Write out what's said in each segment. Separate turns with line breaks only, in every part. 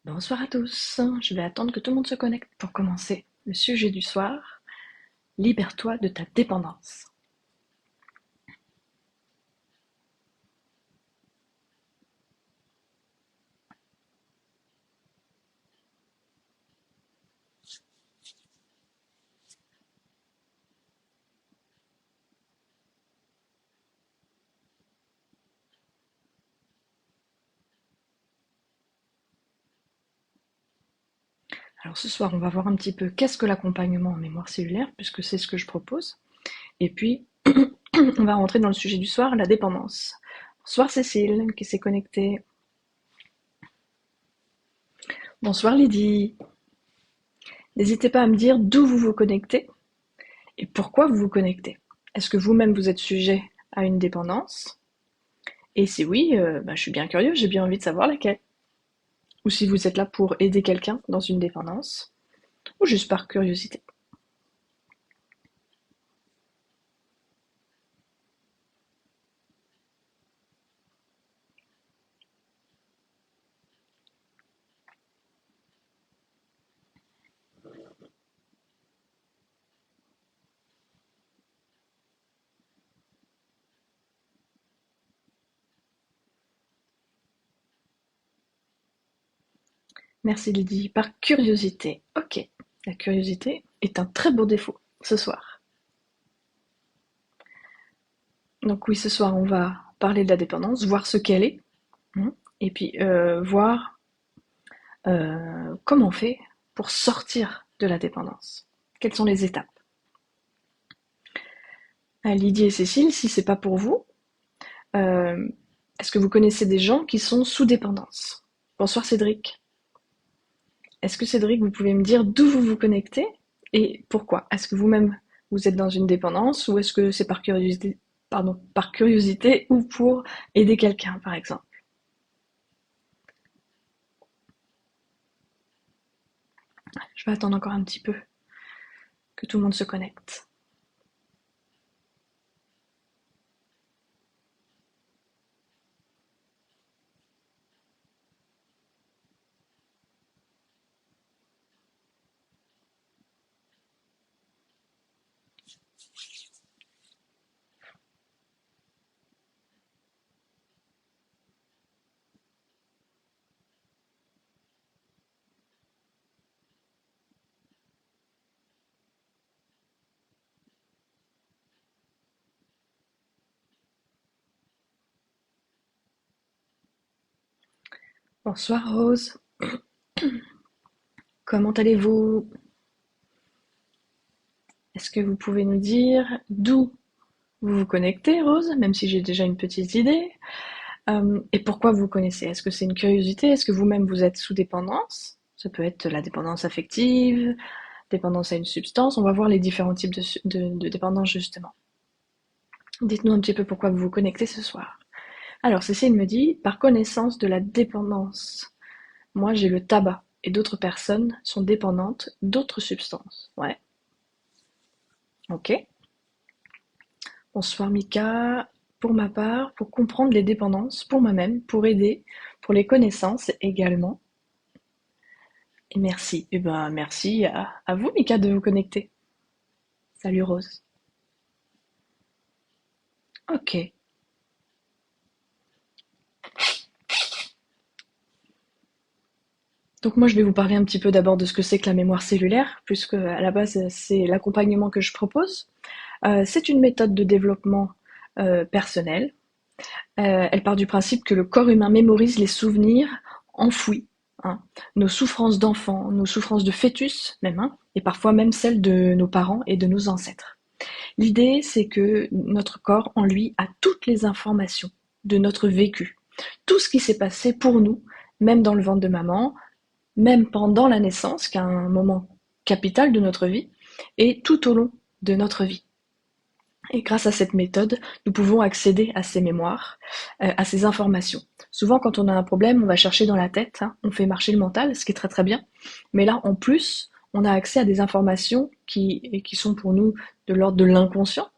Bonsoir à tous, je vais attendre que tout le monde se connecte pour commencer le sujet du soir. Libère-toi de ta dépendance. Alors ce soir, on va voir un petit peu qu'est-ce que l'accompagnement en mémoire cellulaire, puisque c'est ce que je propose. Et puis, on va rentrer dans le sujet du soir, la dépendance. Bonsoir Cécile, qui s'est connectée. Bonsoir Lydie. N'hésitez pas à me dire d'où vous vous connectez et pourquoi vous vous connectez. Est-ce que vous-même vous êtes sujet à une dépendance? Et si oui, je suis bien curieux, j'ai bien envie de savoir laquelle. Ou si vous êtes là pour aider quelqu'un dans une dépendance, ou juste par curiosité. Merci Lydie. Par curiosité. Ok. La curiosité est un très beau défaut ce soir. Donc oui, ce soir, on va parler de la dépendance, voir ce qu'elle est, et puis voir comment on fait pour sortir de la dépendance. Quelles sont les étapes? Lydie et Cécile, si c'est pas pour vous, euh, est-ce que vous connaissez des gens qui sont sous dépendance? Bonsoir Cédric. Est-ce que Cédric, vous pouvez me dire d'où vous vous connectez et pourquoi? Est-ce que vous-même vous êtes dans une dépendance ou est-ce que c'est par curiosité ou pour aider quelqu'un, par exemple? Je vais attendre encore un petit peu que tout le monde se connecte. Bonsoir Rose, comment allez-vous? Est-ce que vous pouvez nous dire d'où vous vous connectez, Rose, même si j'ai déjà une petite idée? Et pourquoi vous connaissez? Est-ce que c'est une curiosité? Est-ce que vous-même vous êtes sous dépendance? Ça peut être la dépendance affective, dépendance à une substance. On va voir les différents types de dépendance justement. Dites-nous un petit peu pourquoi vous vous connectez ce soir. Alors Cécile me dit, par connaissance de la dépendance. Moi j'ai le tabac et d'autres personnes sont dépendantes d'autres substances. Ouais, ok. Bonsoir Mika. Pour ma part, pour comprendre les dépendances, pour moi-même, pour aider, pour les connaissances également. Et merci. Eh ben, merci à vous, Mika, de vous connecter. Salut Rose. Ok. Donc moi, je vais vous parler un petit peu d'abord de ce que c'est que la mémoire cellulaire, puisque à la base, c'est l'accompagnement que je propose. C'est une méthode de développement personnel. Elle part du principe que le corps humain mémorise les souvenirs enfouis, hein, nos souffrances d'enfants, nos souffrances de fœtus même, hein, et parfois même celles de nos parents et de nos ancêtres. L'idée, c'est que notre corps, en lui, a toutes les informations de notre vécu, tout ce qui s'est passé pour nous, même dans le ventre de maman, même pendant la naissance, qui est un moment capital de notre vie, et tout au long de notre vie. Et grâce à cette méthode, nous pouvons accéder à ces mémoires, à ces informations. Souvent, quand on a un problème, on va chercher dans la tête, hein, on fait marcher le mental, ce qui est très très bien. Mais là, en plus, on a accès à des informations qui sont pour nous de l'ordre de l'inconscient,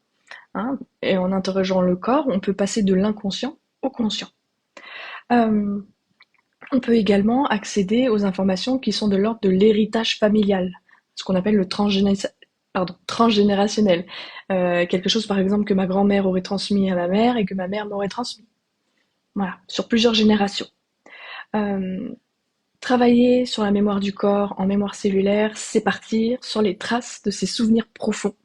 hein, et en interrogeant le corps, on peut passer de l'inconscient au conscient. Euh, On peut également accéder aux informations qui sont de l'ordre de l'héritage familial, ce qu'on appelle le transgénérationnel. Quelque chose par exemple que ma grand-mère aurait transmis à ma mère et que ma mère m'aurait transmis. Voilà, sur plusieurs générations. Euh, Travailler sur la mémoire du corps en mémoire cellulaire, c'est partir sur les traces de ces souvenirs profonds,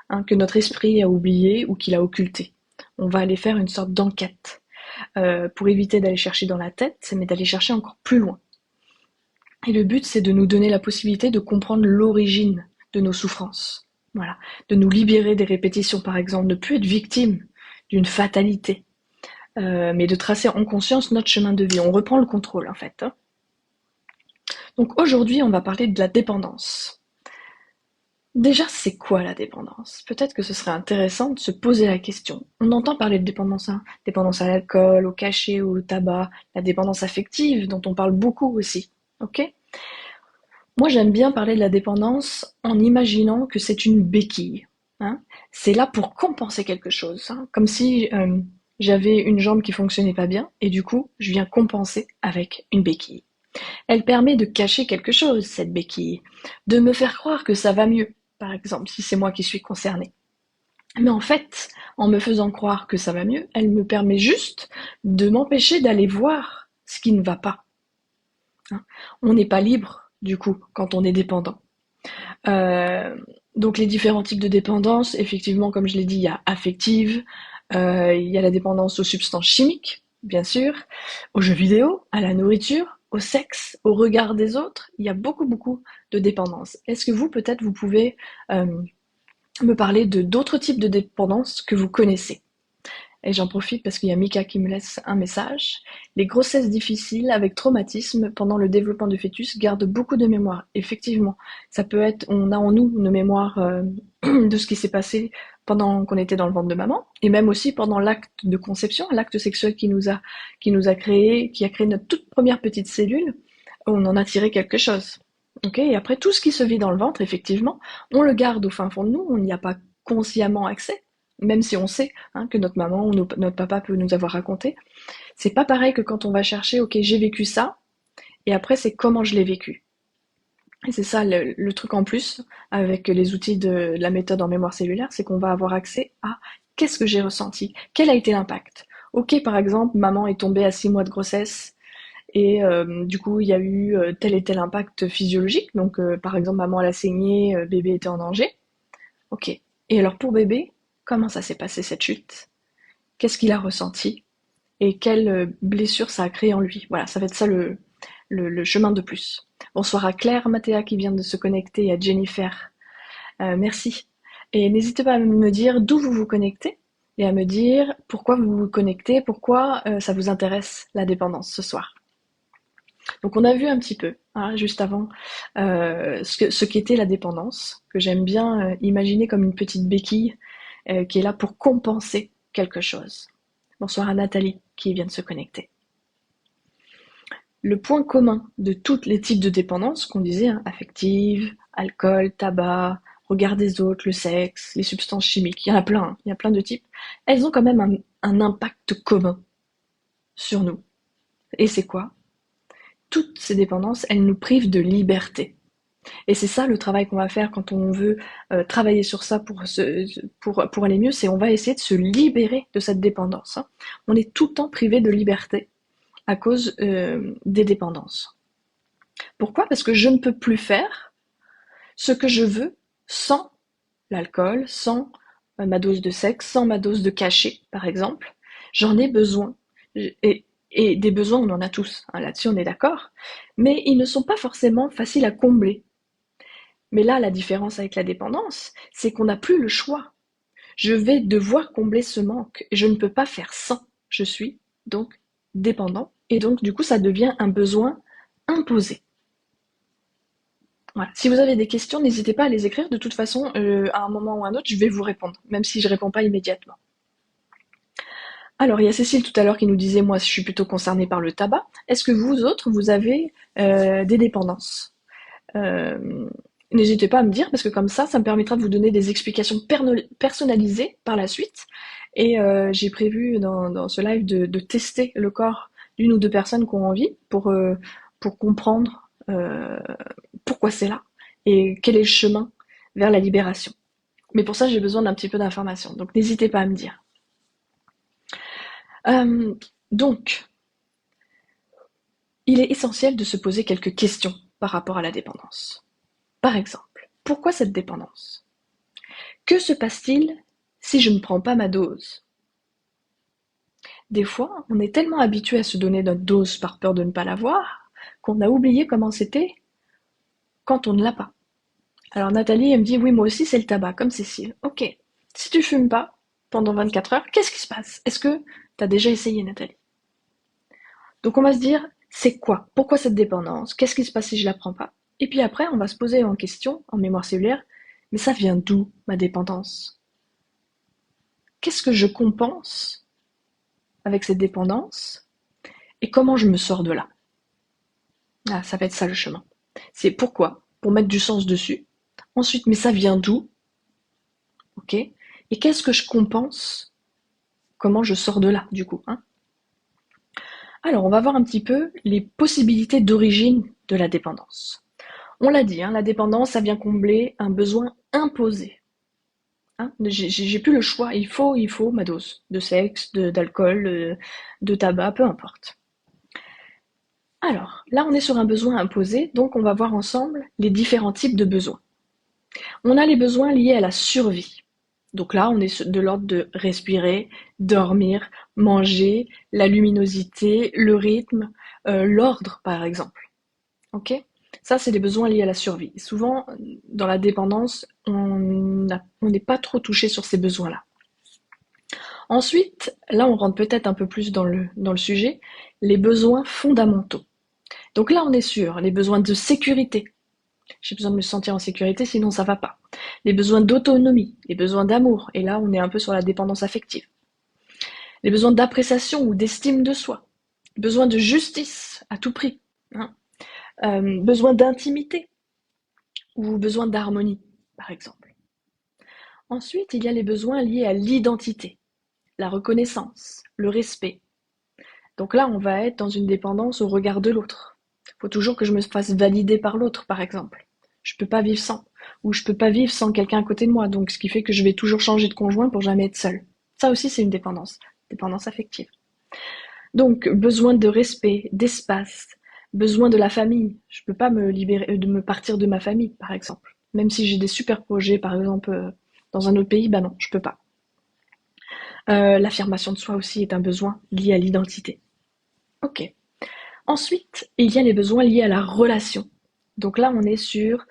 hein, que notre esprit a oubliés ou qu'il a occultés. On va aller faire une sorte d'enquête pour éviter d'aller chercher dans la tête, mais d'aller chercher encore plus loin. Et le but, c'est de nous donner la possibilité de comprendre l'origine de nos souffrances. Voilà, de nous libérer des répétitions, par exemple, ne plus être victime d'une fatalité, mais de tracer en conscience notre chemin de vie. On reprend le contrôle, en fait, hein. Donc aujourd'hui, on va parler de la dépendance. Déjà, c'est quoi la dépendance? Peut-être que ce serait intéressant de se poser la question. On entend parler de dépendance, hein, dépendance à l'alcool, au cachet, au tabac, la dépendance affective, dont on parle beaucoup aussi. Ok? Moi, j'aime bien parler de la dépendance en imaginant que c'est une béquille, hein. C'est là pour compenser quelque chose, hein. Comme si j'avais une jambe qui fonctionnait pas bien, et du coup, je viens compenser avec une béquille. Elle permet de cacher quelque chose, cette béquille, de me faire croire que ça va mieux, par exemple, si c'est moi qui suis concernée. Mais en fait, en me faisant croire que ça va mieux, elle me permet juste de m'empêcher d'aller voir ce qui ne va pas, hein. On n'est pas libre, du coup, quand on est dépendant. Euh, donc les différents types de dépendance, effectivement, comme je l'ai dit, il y a affective, il y a la dépendance aux substances chimiques, bien sûr, aux jeux vidéo, à la nourriture, au sexe, au regard des autres. Il y a beaucoup, beaucoup de dépendances. Est-ce que vous, peut-être, vous pouvez me parler de d'autres types de dépendances que vous connaissez? Et j'en profite parce qu'il y a Mika qui me laisse un message. Les grossesses difficiles avec traumatisme pendant le développement du fœtus gardent beaucoup de mémoire. Effectivement, ça peut être, on a en nous une mémoire de ce qui s'est passé pendant qu'on était dans le ventre de maman, et même aussi pendant l'acte de conception, l'acte sexuel qui nous a créé, qui a créé notre toute première petite cellule. On en a tiré quelque chose. Ok, et après tout ce qui se vit dans le ventre, effectivement, on le garde au fin fond de nous, on n'y a pas consciemment accès, même si on sait, hein, que notre maman ou notre papa peut nous avoir raconté. C'est pas pareil que quand on va chercher, ok, j'ai vécu ça, et après c'est comment je l'ai vécu. Et c'est ça le truc en plus avec les outils de la méthode en mémoire cellulaire, c'est qu'on va avoir accès à qu'est-ce que j'ai ressenti, quel a été l'impact. Ok, par exemple, maman est tombée à 6 mois de grossesse et du coup il y a eu tel et tel impact physiologique. Donc par exemple, maman elle a saigné, bébé était en danger. Ok. Et alors pour bébé, comment ça s'est passé cette chute? Qu'est-ce qu'il a ressenti? Et quelle blessure ça a créé en lui? Voilà, ça va être ça le chemin de plus. Bonsoir à Claire Mathéa qui vient de se connecter et à Jennifer. Merci. Et n'hésitez pas à me dire d'où vous vous connectez et à me dire pourquoi vous vous connectez, pourquoi ça vous intéresse la dépendance ce soir. Donc on a vu un petit peu, hein, juste avant, ce qu'était la dépendance, que j'aime bien imaginer comme une petite béquille qui est là pour compenser quelque chose. Bonsoir à Nathalie qui vient de se connecter. Le point commun de tous les types de dépendance qu'on disait, hein, affective, alcool, tabac, regard des autres, le sexe, les substances chimiques, il y en a plein, hein, il y a plein de types, elles ont quand même un impact commun sur nous. Et c'est quoi? Toutes ces dépendances, elles nous privent de liberté. Et c'est ça le travail qu'on va faire quand on veut travailler sur ça pour aller mieux, c'est on va essayer de se libérer de cette dépendance, hein. On est tout le temps privé de liberté à cause des dépendances. Pourquoi? Parce que je ne peux plus faire ce que je veux sans l'alcool, sans ma dose de sexe, sans ma dose de cachet, par exemple. J'en ai besoin. Et des besoins, on en a tous, hein, là-dessus on est d'accord, mais ils ne sont pas forcément faciles à combler. Mais là, la différence avec la dépendance, c'est qu'on n'a plus le choix. Je vais devoir combler ce manque. Je ne peux pas faire sans. Je suis donc dépendant. Et donc, du coup, ça devient un besoin imposé. Voilà. Si vous avez des questions, n'hésitez pas à les écrire. De toute façon, à un moment ou à un autre, je vais vous répondre, même si je ne réponds pas immédiatement. Alors, il y a Cécile tout à l'heure qui nous disait, moi, je suis plutôt concernée par le tabac. Est-ce que vous autres, vous avez des dépendances? N'hésitez pas à me dire, parce que comme ça me permettra de vous donner des explications personnalisées par la suite. Et j'ai prévu dans ce live de tester le corps d'une ou deux personnes qui ont envie pour comprendre pourquoi c'est là et quel est le chemin vers la libération. Mais pour ça, j'ai besoin d'un petit peu d'informations, donc n'hésitez pas à me dire. Euh, donc, il est essentiel de se poser quelques questions par rapport à la dépendance. Par exemple, pourquoi cette dépendance? Que se passe-t-il si je ne prends pas ma dose? Des fois, on est tellement habitué à se donner notre dose par peur de ne pas l'avoir qu'on a oublié comment c'était quand on ne l'a pas. Alors Nathalie, elle me dit, oui, moi aussi, c'est le tabac, comme Cécile. Ok, si tu fumes pas pendant 24 heures, qu'est-ce qui se passe? Est-ce que tu as déjà essayé, Nathalie? Donc on va se dire, c'est quoi? Pourquoi cette dépendance? Qu'est-ce qui se passe si je la prends pas? Et puis après, on va se poser en question, en mémoire cellulaire, mais ça vient d'où, ma dépendance? Qu'est-ce que je compense avec cette dépendance? Et comment je me sors de là? Ah, ça va être ça le chemin. C'est pourquoi, pour mettre du sens dessus. Ensuite, mais ça vient d'où? Ok? Et qu'est-ce que je compense? Comment je sors de là, du coup, hein? Alors, on va voir un petit peu les possibilités d'origine de la dépendance. On l'a dit, hein, la dépendance, ça vient combler un besoin imposé. Hein. J'ai plus le choix, il faut ma dose de sexe, d'alcool, de tabac, peu importe. Alors, là, on est sur un besoin imposé, donc on va voir ensemble les différents types de besoins. On a les besoins liés à la survie. Donc là, on est de l'ordre de respirer, dormir, manger, la luminosité, le rythme, l'ordre, par exemple. Ok? Ça, c'est des besoins liés à la survie. Souvent, dans la dépendance, on n'est pas trop touché sur ces besoins-là. Ensuite, là, on rentre peut-être un peu plus dans le sujet, les besoins fondamentaux. Donc là, on est sur les besoins de sécurité. J'ai besoin de me sentir en sécurité, sinon ça va pas. Les besoins d'autonomie, les besoins d'amour, et là, on est un peu sur la dépendance affective. Les besoins d'appréciation ou d'estime de soi. Besoin de justice à tout prix. Hein. Besoin d'intimité ou besoin d'harmonie, par exemple. Ensuite, il y a les besoins liés à l'identité, la reconnaissance, le respect. Donc là, on va être dans une dépendance au regard de l'autre. Il faut toujours que je me fasse valider par l'autre, par exemple. Je peux pas vivre sans. Ou je peux pas vivre sans quelqu'un à côté de moi. Donc, ce qui fait que je vais toujours changer de conjoint pour jamais être seule. Ça aussi, c'est une dépendance affective. Donc, besoin de respect, d'espace, besoin de la famille. Je peux pas me libérer, de me partir de ma famille, par exemple. Même si j'ai des super projets, par exemple, dans un autre pays, bah non, je peux pas. L'affirmation de soi aussi est un besoin lié à l'identité. Ok. Ensuite, il y a les besoins liés à la relation. Donc là, on est sur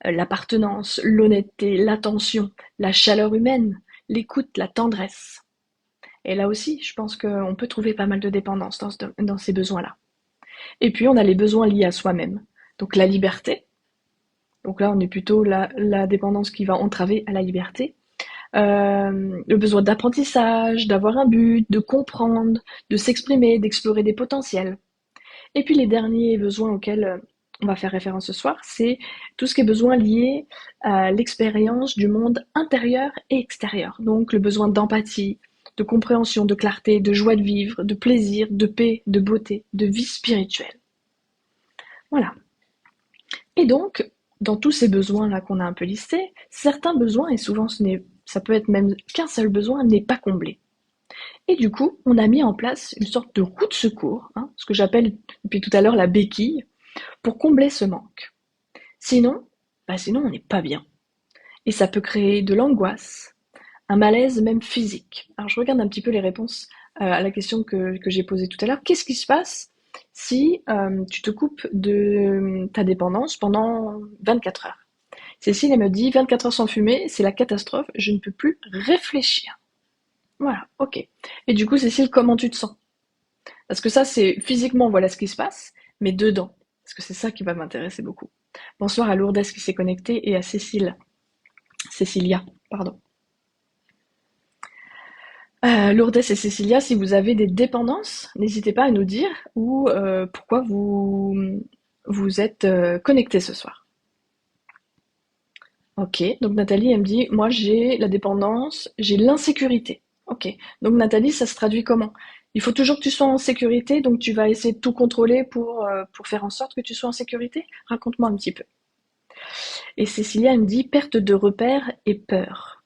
l'appartenance, l'honnêteté, l'attention, la chaleur humaine, l'écoute, la tendresse. Et là aussi, je pense qu'on peut trouver pas mal de dépendance dans ces besoins-là. Et puis, on a les besoins liés à soi-même. Donc la liberté. Donc là, on est plutôt la dépendance qui va entraver à la liberté. Le besoin d'apprentissage, d'avoir un but, de comprendre, de s'exprimer, d'explorer des potentiels. Et puis les derniers besoins auxquels on va faire référence ce soir, c'est tout ce qui est besoin lié à l'expérience du monde intérieur et extérieur. Donc le besoin d'empathie, de compréhension, de clarté, de joie de vivre, de plaisir, de paix, de beauté, de vie spirituelle. Voilà. Et donc, dans tous ces besoins-là qu'on a un peu listés, certains besoins, et souvent ça peut être même qu'un seul besoin, n'est pas comblé. Et du coup, on a mis en place une sorte de roue de secours, hein, ce que j'appelle depuis tout à l'heure la béquille, pour combler ce manque. Sinon, sinon on n'est pas bien. Et ça peut créer de l'angoisse, un malaise même physique. Alors je regarde un petit peu les réponses à la question que j'ai posée tout à l'heure. Qu'est-ce qui se passe si tu te coupes de ta dépendance pendant 24 heures? Cécile, elle me dit 24 heures sans fumer, c'est la catastrophe, je ne peux plus réfléchir. Voilà, ok. Et du coup, Cécile, comment tu te sens? Parce que ça, c'est physiquement, voilà ce qui se passe, mais dedans. Parce que c'est ça qui va m'intéresser beaucoup. Bonsoir à Lourdes qui s'est connectée et à Cécilia, pardon. Lourdes et Cécilia, si vous avez des dépendances, n'hésitez pas à nous dire ou pourquoi vous êtes connectés ce soir. Ok, donc Nathalie, elle me dit, moi j'ai la dépendance, j'ai l'insécurité. Ok, donc Nathalie, ça se traduit comment? Il faut toujours que tu sois en sécurité, donc tu vas essayer de tout contrôler pour faire en sorte que tu sois en sécurité? Raconte-moi un petit peu. Et Cécilia, elle me dit perte de repères et peur.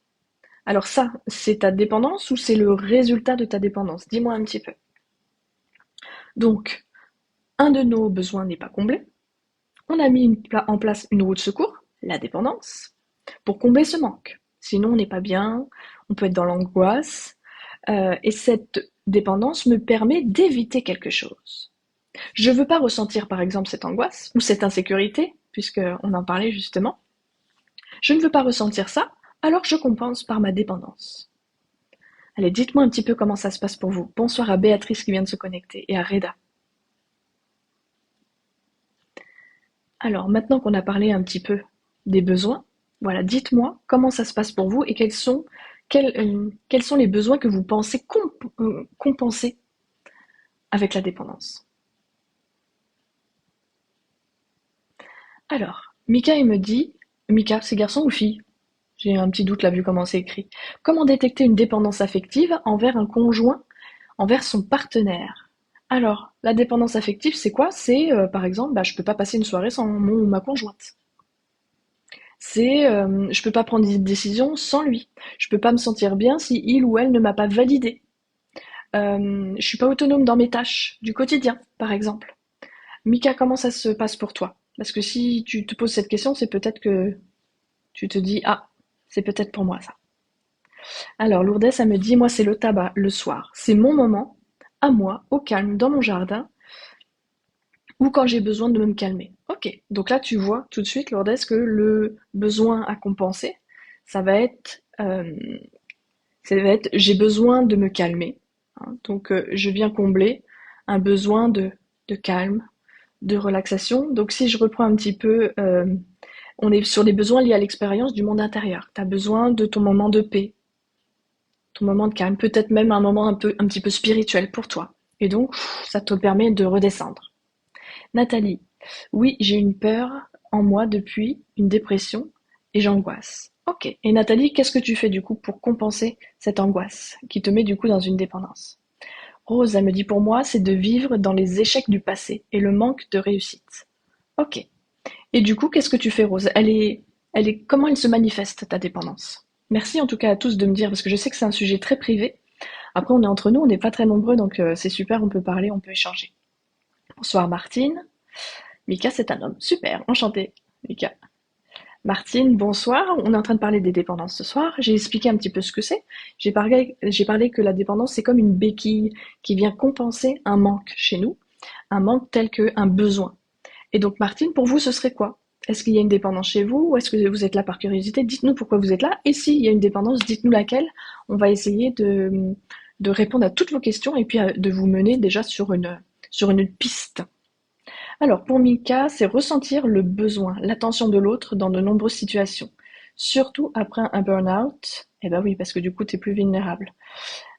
Alors ça, c'est ta dépendance ou c'est le résultat de ta dépendance? Dis-moi un petit peu. Donc, un de nos besoins n'est pas comblé. On a mis en place une roue de secours, la dépendance, pour combler ce manque. Sinon, on n'est pas bien, on peut être dans l'angoisse, et cette dépendance me permet d'éviter quelque chose. Je ne veux pas ressentir, par exemple, cette angoisse ou cette insécurité, puisqu'on en parlait justement. Je ne veux pas ressentir ça, alors je compense par ma dépendance. Allez, dites-moi un petit peu comment ça se passe pour vous. Bonsoir à Béatrice qui vient de se connecter et à Reda. Alors, maintenant qu'on a parlé un petit peu des besoins, voilà, dites-moi comment ça se passe pour vous et quels sont les besoins que vous pensez compenser avec la dépendance. Alors, Mika, il me dit, Mika, c'est garçon ou fille? J'ai un petit doute là vu comment c'est écrit. Comment détecter une dépendance affective envers un conjoint, envers son partenaire? Alors, la dépendance affective, c'est quoi? C'est, par exemple, je peux pas passer une soirée sans mon ou ma conjointe. C'est, je peux pas prendre des décisions sans lui. Je peux pas me sentir bien si il ou elle ne m'a pas validé. Je suis pas autonome dans mes tâches du quotidien, par exemple. Mika, comment ça se passe pour toi? Parce que si tu te poses cette question, c'est peut-être que tu te dis, ah, c'est peut-être pour moi ça. Alors, Lourdes, ça me dit, moi, c'est le tabac le soir. C'est mon moment, à moi, au calme, dans mon jardin, ou quand j'ai besoin de me calmer. Ok, donc là, tu vois tout de suite, Lourdes, que le besoin à compenser, ça va être, j'ai besoin de me calmer. Hein. Donc, je viens combler un besoin de calme, de relaxation. Donc, si je reprends un petit peu, on est sur des besoins liés à l'expérience du monde intérieur. Tu as besoin de ton moment de paix, ton moment de calme, peut-être même un moment un petit peu spirituel pour toi. Et donc, ça te permet de redescendre. Nathalie, oui, j'ai une peur en moi depuis, une dépression, et j'angoisse. Ok. Et Nathalie, qu'est-ce que tu fais du coup pour compenser cette angoisse qui te met du coup dans une dépendance? Rose, elle me dit pour moi, c'est de vivre dans les échecs du passé et le manque de réussite. Ok. Et du coup, qu'est-ce que tu fais, Rose? Comment elle se manifeste, ta dépendance? Merci en tout cas à tous de me dire, parce que je sais que c'est un sujet très privé. Après, on est entre nous, on n'est pas très nombreux, donc c'est super, on peut parler, on peut échanger. Bonsoir Martine. Mika, c'est un homme. Super, enchanté, Mika. Martine, bonsoir. On est en train de parler des dépendances ce soir. J'ai expliqué un petit peu ce que c'est. J'ai parlé que la dépendance, c'est comme une béquille qui vient compenser un manque chez nous, un manque tel qu'un besoin. Et donc, Martine, pour vous, ce serait quoi? Est-ce qu'il y a une dépendance chez vous ou est-ce que vous êtes là par curiosité? Dites-nous pourquoi vous êtes là. Et s'il y a une dépendance, dites-nous laquelle. On va essayer de répondre à toutes vos questions et puis de vous mener déjà sur une piste. Alors, pour Mika, c'est ressentir le besoin, l'attention de l'autre dans de nombreuses situations. Surtout après un burn-out. Eh ben oui, parce que du coup, tu es plus vulnérable.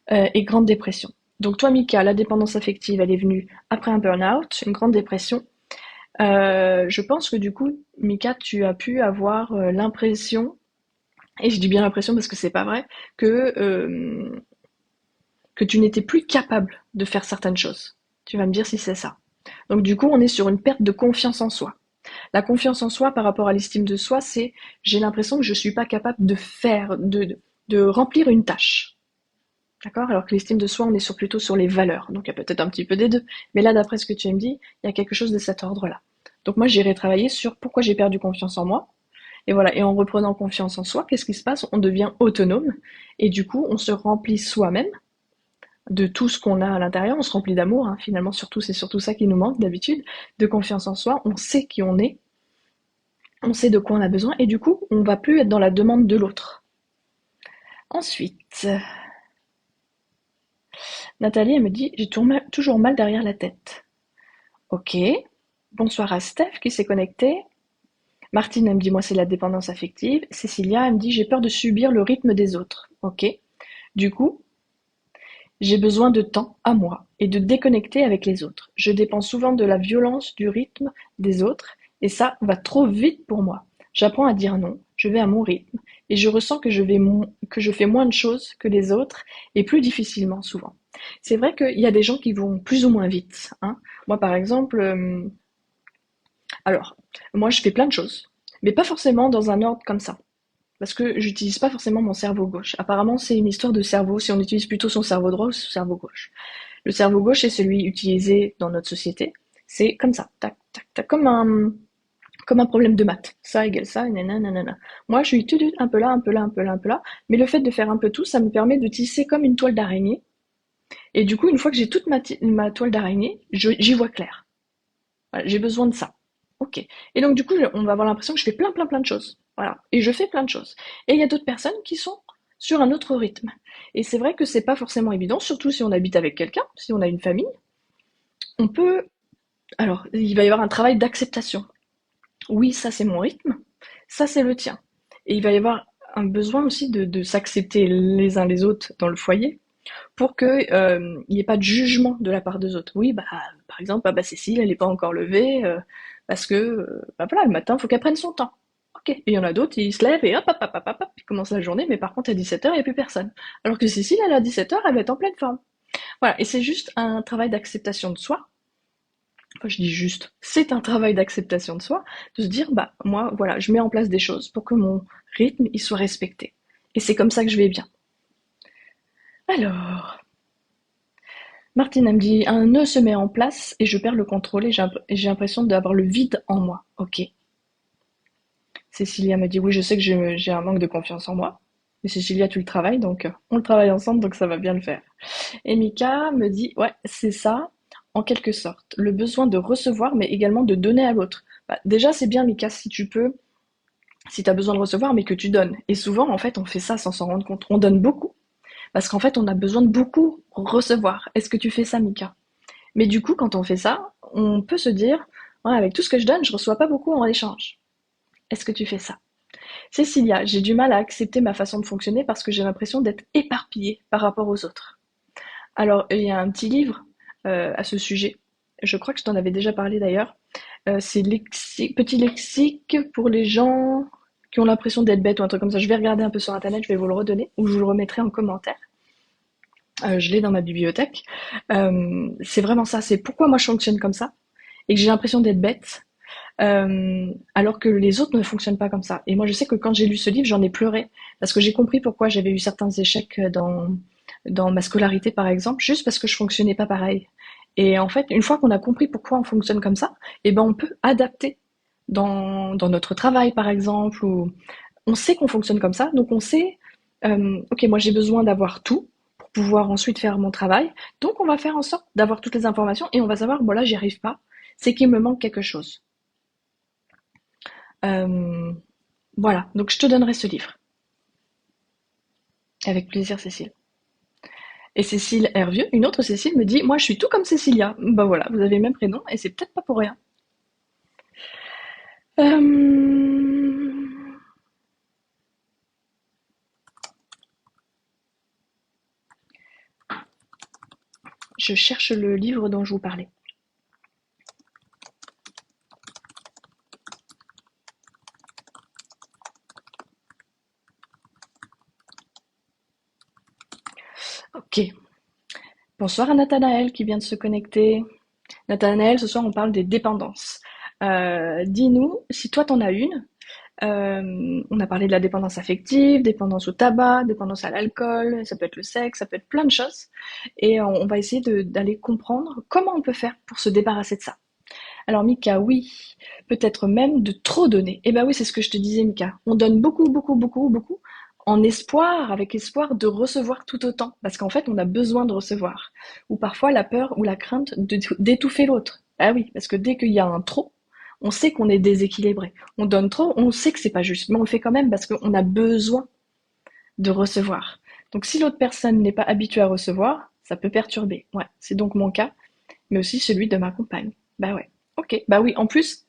Et grande dépression. Donc toi, Mika, la dépendance affective, elle est venue après un burn-out, une grande dépression. Je pense que du coup, Mika, tu as pu avoir l'impression, et je dis bien l'impression parce que c'est pas vrai, que tu n'étais plus capable de faire certaines choses. Tu vas me dire si c'est ça. Donc du coup, on est sur une perte de confiance en soi. La confiance en soi par rapport à l'estime de soi, c'est j'ai l'impression que je suis pas capable de faire, de remplir une tâche. D'accord? Alors que l'estime de soi, on est plutôt sur les valeurs. Donc il y a peut-être un petit peu des deux. Mais là, d'après ce que tu me dis, il y a quelque chose de cet ordre-là. Donc moi, j'irai travailler sur pourquoi j'ai perdu confiance en moi. Et voilà. Et en reprenant confiance en soi, qu'est-ce qui se passe? On devient autonome. Et du coup, on se remplit soi-même de tout ce qu'on a à l'intérieur. On se remplit d'amour, hein. Finalement, surtout, c'est surtout ça qui nous manque d'habitude. De confiance en soi. On sait qui on est. On sait de quoi on a besoin. Et du coup, on va plus être dans la demande de l'autre. Ensuite, Nathalie, elle me dit, j'ai toujours mal derrière la tête. Ok. Bonsoir à Steph qui s'est connecté. Martine, elle me dit, moi, c'est la dépendance affective. Cécilia, elle me dit, j'ai peur de subir le rythme des autres. Ok. Du coup, j'ai besoin de temps à moi et de déconnecter avec les autres. Je dépends souvent de la violence du rythme des autres et ça va trop vite pour moi. J'apprends à dire non, je vais à mon rythme et je ressens que je fais moins de choses que les autres et plus difficilement souvent. C'est vrai qu'il y a des gens qui vont plus ou moins vite, hein. Moi, par exemple, alors, moi, je fais plein de choses, mais pas forcément dans un ordre comme ça. Parce que j'utilise pas forcément mon cerveau gauche. Apparemment, c'est une histoire de cerveau, si on utilise plutôt son cerveau droit ou son cerveau gauche. Le cerveau gauche est celui utilisé dans notre société. C'est comme ça, tac, tac, tac, comme un problème de maths. Ça égale ça, nanana. Moi, je suis tout un peu là, un peu là, un peu là, un peu là. Mais le fait de faire un peu tout, ça me permet de tisser comme une toile d'araignée. Et du coup, une fois que j'ai toute ma toile d'araignée, j'y vois clair. Voilà, j'ai besoin de ça. Ok. Et donc, du coup, on va avoir l'impression que je fais plein, plein, plein de choses. Voilà. Et je fais plein de choses. Et il y a d'autres personnes qui sont sur un autre rythme. Et c'est vrai que c'est pas forcément évident, surtout si on habite avec quelqu'un, si on a une famille. On peut, alors, il va y avoir un travail d'acceptation. Oui, ça c'est mon rythme, ça c'est le tien. Et il va y avoir un besoin aussi de s'accepter les uns les autres dans le foyer pour que il n'y ait pas de jugement de la part des autres. Oui, bah par exemple, ah, bah Cécile, elle n'est pas encore levée parce que bah voilà, le matin, il faut qu'elle prenne son temps. Ok. Et il y en a d'autres, ils se lèvent et hop, hop, hop, hop, hop, hop, ils commencent la journée, mais par contre à 17h, il n'y a plus personne. Alors que Cécile, elle à 17h, elle va être en pleine forme. Voilà, et c'est juste un travail d'acceptation de soi. Enfin, je dis juste, c'est un travail d'acceptation de soi, de se dire, bah moi, voilà, je mets en place des choses pour que mon rythme, il soit respecté. Et c'est comme ça que je vais bien. Alors, Martine, elle me dit, un nœud se met en place et je perds le contrôle et j'ai l'impression d'avoir le vide en moi. Ok. Cécilia me dit, oui, je sais que j'ai un manque de confiance en moi. Mais Cécilia, tu le travailles, donc on le travaille ensemble, donc ça va bien le faire. Et Mika me dit, ouais, c'est ça, en quelque sorte. Le besoin de recevoir, mais également de donner à l'autre. Bah, déjà, c'est bien, Mika, si tu peux, si tu as besoin de recevoir, mais que tu donnes. Et souvent, en fait, on fait ça sans s'en rendre compte. On donne beaucoup, parce qu'en fait, on a besoin de beaucoup recevoir. Est-ce que tu fais ça, Mika? Mais du coup, quand on fait ça, on peut se dire, ouais, avec tout ce que je donne, je reçois pas beaucoup en échange. Est-ce que tu fais ça? Cécilia, j'ai du mal à accepter ma façon de fonctionner parce que j'ai l'impression d'être éparpillée par rapport aux autres. Alors, il y a un petit livre à ce sujet. Je crois que je t'en avais déjà parlé d'ailleurs. C'est Petit lexique pour les gens qui ont l'impression d'être bêtes ou un truc comme ça. Je vais regarder un peu sur internet, je vais vous le redonner ou je vous le remettrai en commentaire. Je l'ai dans ma bibliothèque. C'est vraiment ça. C'est pourquoi moi je fonctionne comme ça et que j'ai l'impression d'être bête alors que les autres ne fonctionnent pas comme ça. Et moi, je sais que quand j'ai lu ce livre, j'en ai pleuré parce que j'ai compris pourquoi j'avais eu certains échecs dans ma scolarité, par exemple, juste parce que je fonctionnais pas pareil. Et en fait, une fois qu'on a compris pourquoi on fonctionne comme ça, eh ben, on peut adapter dans notre travail, par exemple, ou on sait qu'on fonctionne comme ça, donc on sait, ok, moi j'ai besoin d'avoir tout pour pouvoir ensuite faire mon travail, donc on va faire en sorte d'avoir toutes les informations et on va savoir, bon là, j'y arrive pas, c'est qu'il me manque quelque chose. Euh, voilà, donc je te donnerai ce livre. Avec plaisir, Cécile. Et Cécile Hervieux, une autre Cécile, me dit, moi je suis tout comme Cécilia. Bah voilà, vous avez le même prénom et c'est peut-être pas pour rien. Euh, Je cherche le livre dont je vous parlais. Ok. Bonsoir à Nathanaël qui vient de se connecter. Nathanaël, ce soir on parle des dépendances. Dis-nous si toi t'en as une. On a parlé de la dépendance affective, dépendance au tabac, dépendance à l'alcool, ça peut être le sexe, ça peut être plein de choses. Et on va essayer d'aller comprendre comment on peut faire pour se débarrasser de ça. Alors Mika, oui, peut-être même de trop donner. Eh ben oui, c'est ce que je te disais, Mika. On donne beaucoup, beaucoup, beaucoup, beaucoup, en espoir, avec espoir de recevoir tout autant, parce qu'en fait, on a besoin de recevoir. Ou parfois la peur ou la crainte d'étouffer l'autre. Ah oui, parce que dès qu'il y a un trop, on sait qu'on est déséquilibré. On donne trop, on sait que c'est pas juste, mais on le fait quand même parce qu'on a besoin de recevoir. Donc si l'autre personne n'est pas habituée à recevoir, ça peut perturber. Ouais, c'est donc mon cas, mais aussi celui de ma compagne. Bah ouais. Ok, bah oui, en plus,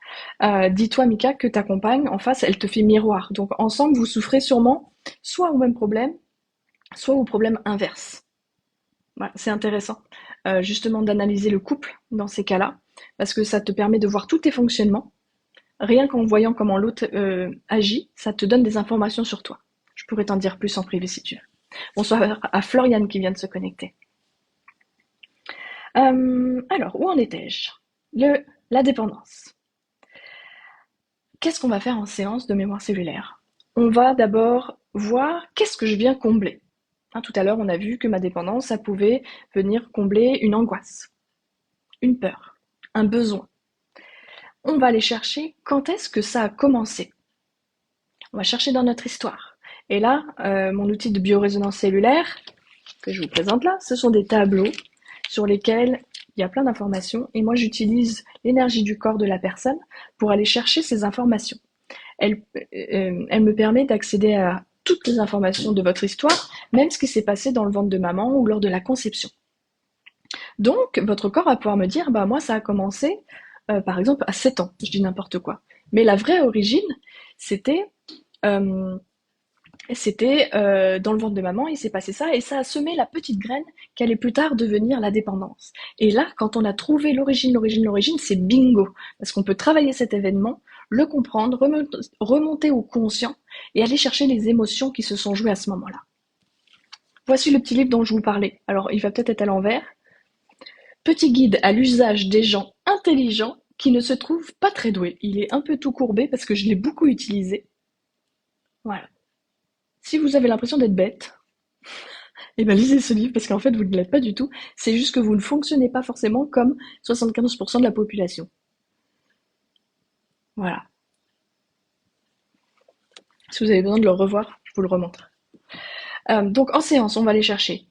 dis-toi Mika que ta compagne en face, elle te fait miroir. Donc ensemble, vous souffrez sûrement soit au même problème, soit au problème inverse. Voilà, c'est intéressant justement d'analyser le couple dans ces cas-là, parce que ça te permet de voir tous tes fonctionnements. Rien qu'en voyant comment l'autre agit, ça te donne des informations sur toi. Je pourrais t'en dire plus en privé si tu veux. Bonsoir à Floriane qui vient de se connecter. Alors, où en étais-je? La dépendance. Qu'est-ce qu'on va faire en séance de mémoire cellulaire? On va d'abord voir qu'est-ce que je viens combler. Hein, tout à l'heure, on a vu que ma dépendance, ça pouvait venir combler une angoisse, une peur, un besoin. On va aller chercher quand est-ce que ça a commencé. On va chercher dans notre histoire. Et là, mon outil de biorésonance cellulaire, que je vous présente là, ce sont des tableaux sur lesquels il y a plein d'informations et moi j'utilise l'énergie du corps de la personne pour aller chercher ces informations. Elle me permet d'accéder à toutes les informations de votre histoire, même ce qui s'est passé dans le ventre de maman ou lors de la conception. Donc, votre corps va pouvoir me dire, bah moi ça a commencé, par exemple, à 7 ans, je dis n'importe quoi. Mais la vraie origine, c'était euh, dans le ventre de maman, il s'est passé ça, et ça a semé la petite graine qui allait plus tard devenir la dépendance. Et là, quand on a trouvé l'origine, c'est bingo, parce qu'on peut travailler cet événement, le comprendre, remonter au conscient, et aller chercher les émotions qui se sont jouées à ce moment-là. Voici le petit livre dont je vous parlais. Alors, il va peut-être être à l'envers. Petit guide à l'usage des gens intelligents qui ne se trouvent pas très doués. Il est un peu tout courbé parce que je l'ai beaucoup utilisé. Voilà. Si vous avez l'impression d'être bête, eh ben lisez ce livre parce qu'en fait vous ne l'êtes pas du tout. C'est juste que vous ne fonctionnez pas forcément comme 75% de la population. Voilà. Si vous avez besoin de le revoir, je vous le remontre. Donc en séance, on va aller chercher.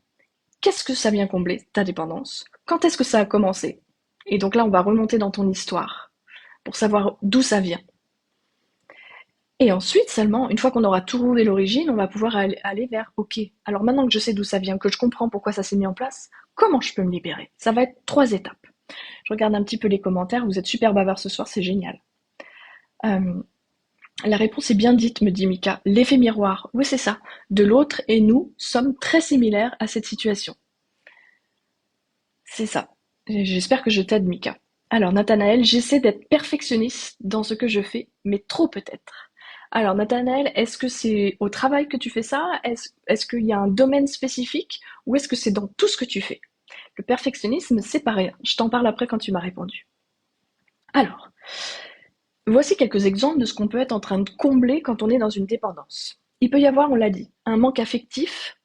Qu'est-ce que ça vient combler, ta dépendance? Quand est-ce que ça a commencé? Et donc là, on va remonter dans ton histoire pour savoir d'où ça vient. Et ensuite, seulement, une fois qu'on aura trouvé l'origine, on va pouvoir aller vers, ok, alors maintenant que je sais d'où ça vient, que je comprends pourquoi ça s'est mis en place, comment je peux me libérer? Ça va être 3 étapes. Je regarde un petit peu les commentaires, vous êtes super bavard ce soir, c'est génial. Euh, la réponse est bien dite, me dit Mika. L'effet miroir, oui c'est ça. De l'autre et nous sommes très similaires à cette situation. C'est ça. J'espère que je t'aide, Mika. Alors, Nathanaël, j'essaie d'être perfectionniste dans ce que je fais, mais trop peut-être. Alors, Nathanaël, est-ce que c'est au travail que tu fais ça? Est-ce qu'il y a un domaine spécifique? Ou est-ce que c'est dans tout ce que tu fais? Le perfectionnisme, c'est pas rien. Je t'en parle après quand tu m'as répondu. Alors, voici quelques exemples de ce qu'on peut être en train de combler quand on est dans une dépendance. Il peut y avoir, on l'a dit, un manque affectif,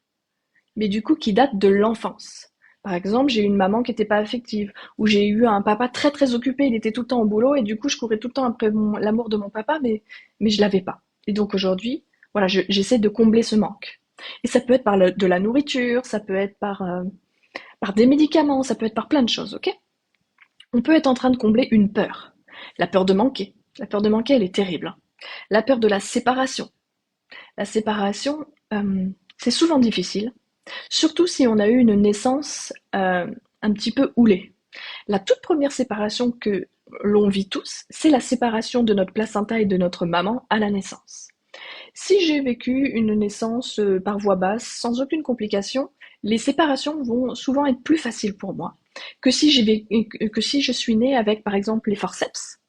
mais du coup qui date de l'enfance. Par exemple, j'ai eu une maman qui n'était pas affective, ou j'ai eu un papa très très occupé, il était tout le temps au boulot, et du coup je courais tout le temps après l'amour de mon papa, mais je l'avais pas. Et donc aujourd'hui, voilà, j'essaie de combler ce manque. Et ça peut être par de la nourriture, ça peut être par des médicaments, ça peut être par plein de choses, ok? On peut être en train de combler une peur. La peur de manquer. La peur de manquer, elle est terrible, hein. La peur de la séparation. La séparation, c'est souvent difficile, surtout si on a eu une naissance un petit peu houlée. La toute première séparation que l'on vit tous, c'est la séparation de notre placenta et de notre maman à la naissance. Si j'ai vécu une naissance par voie basse, sans aucune complication, les séparations vont souvent être plus faciles pour moi que si je suis née avec, par exemple, les forceps,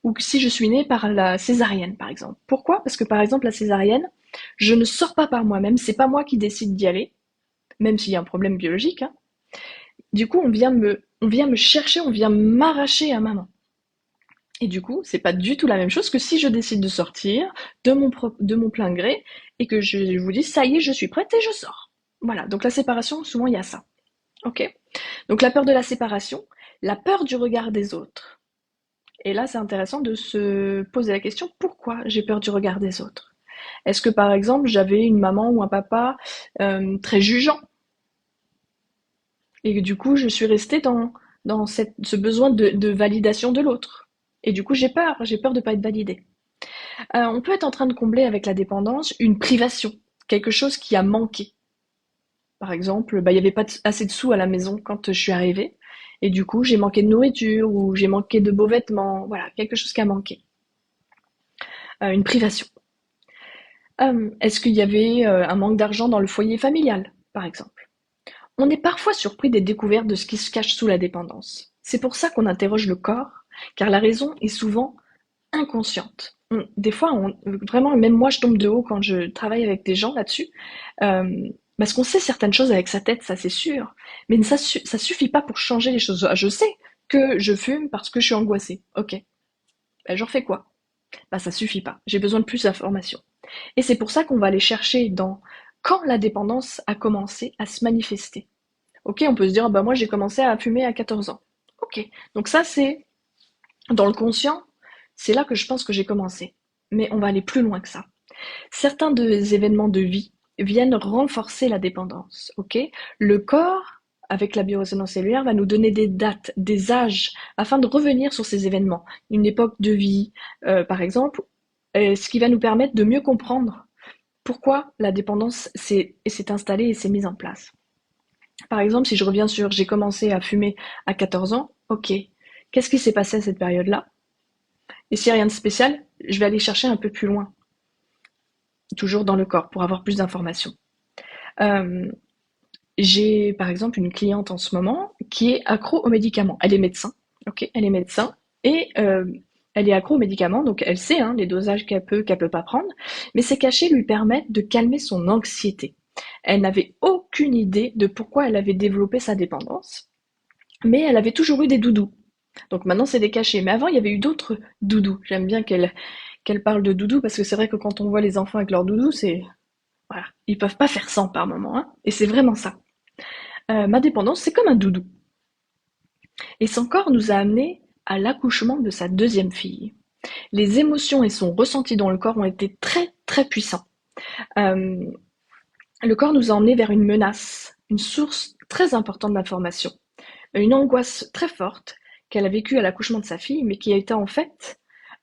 ou que si je suis née par la césarienne, par exemple. Pourquoi? Parce que, par exemple, la césarienne, je ne sors pas par moi-même, c'est pas moi qui décide d'y aller, même s'il y a un problème biologique, hein. Du coup, on vient me chercher, on vient m'arracher à maman. Et du coup, c'est pas du tout la même chose que si je décide de sortir de mon plein gré et que je vous dis, ça y est, je suis prête et je sors. Voilà. Donc la séparation, souvent, il y a ça. Ok? Donc la peur de la séparation, la peur du regard des autres. Et là, c'est intéressant de se poser la question, pourquoi j'ai peur du regard des autres? Est-ce que, par exemple, j'avais une maman ou un papa très jugeant et que du coup, je suis restée dans ce besoin de validation de l'autre. Et du coup, j'ai peur de ne pas être validée. On peut être en train de combler avec la dépendance une privation, quelque chose qui a manqué. Par exemple, bah, il n'y avait pas assez de sous à la maison quand je suis arrivée, et du coup, j'ai manqué de nourriture ou j'ai manqué de beaux vêtements. Voilà, quelque chose qui a manqué. Une privation. Est-ce qu'il y avait un manque d'argent dans le foyer familial, par exemple? On est parfois surpris des découvertes de ce qui se cache sous la dépendance. C'est pour ça qu'on interroge le corps, car la raison est souvent inconsciente. Des fois, vraiment, même moi, je tombe de haut quand je travaille avec des gens là-dessus. Euh, Parce qu'on sait certaines choses avec sa tête, ça c'est sûr, mais ça suffit pas pour changer les choses. Ah, je sais que je fume parce que je suis angoissée. Ok, ben, j'en fais quoi? Bah ça suffit pas. J'ai besoin de plus d'informations. Et c'est pour ça qu'on va aller chercher dans quand la dépendance a commencé à se manifester. Ok, on peut se dire, ah bah moi j'ai commencé à fumer à 14 ans. Ok, donc ça c'est dans le conscient, c'est là que je pense que j'ai commencé. Mais on va aller plus loin que ça. Certains des événements de vie viennent renforcer la dépendance. Ok, le corps, avec la biorésonance cellulaire, va nous donner des dates, des âges, afin de revenir sur ces événements. Une époque de vie, par exemple, ce qui va nous permettre de mieux comprendre pourquoi la dépendance s'est installée et s'est mise en place. Par exemple, si je reviens sur j'ai commencé à fumer à 14 ans, ok, qu'est-ce qui s'est passé à cette période-là? Et s'il n'y a rien de spécial, je vais aller chercher un peu plus loin, toujours dans le corps, pour avoir plus d'informations. Euh, j'ai par exemple une cliente en ce moment qui est accro aux médicaments. Elle est médecin, ok, elle est médecin et elle est accro aux médicaments, donc elle sait les dosages qu'elle peut pas prendre, mais ces cachets lui permettent de calmer son anxiété. Elle n'avait aucune idée de pourquoi elle avait développé sa dépendance, mais elle avait toujours eu des doudous. Donc maintenant c'est des cachets, mais avant il y avait eu d'autres doudous. J'aime bien qu'elle parle de doudous parce que c'est vrai que quand on voit les enfants avec leurs doudous, c'est voilà, ils peuvent pas faire sans par moment, et c'est vraiment ça. Ma dépendance, c'est comme un doudou. Et son corps nous a amenés à l'accouchement de sa deuxième fille. Les émotions et son ressenti dans le corps ont été très très puissants. Euh, le corps nous a emmenés vers une menace, une source très importante d'information, une angoisse très forte qu'elle a vécue à l'accouchement de sa fille, mais qui a été en fait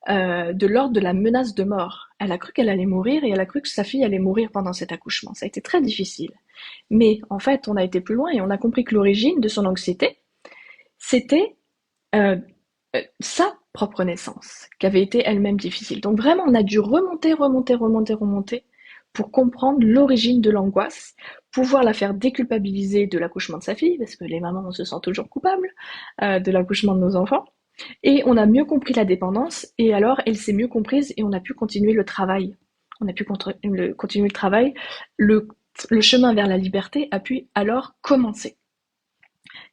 de l'ordre de la menace de mort. Elle a cru qu'elle allait mourir et elle a cru que sa fille allait mourir pendant cet accouchement. Ça a été très difficile. Mais en fait, on a été plus loin et on a compris que l'origine de son anxiété, c'était euh, sa propre naissance, qui avait été elle-même difficile. Donc vraiment, on a dû remonter pour comprendre l'origine de l'angoisse, pouvoir la faire déculpabiliser de l'accouchement de sa fille, parce que les mamans, on se sent toujours coupable de l'accouchement de nos enfants. Et on a mieux compris la dépendance, et alors elle s'est mieux comprise, et on a pu continuer le travail. On a pu continuer le travail. Le, le chemin vers la liberté a pu alors commencer.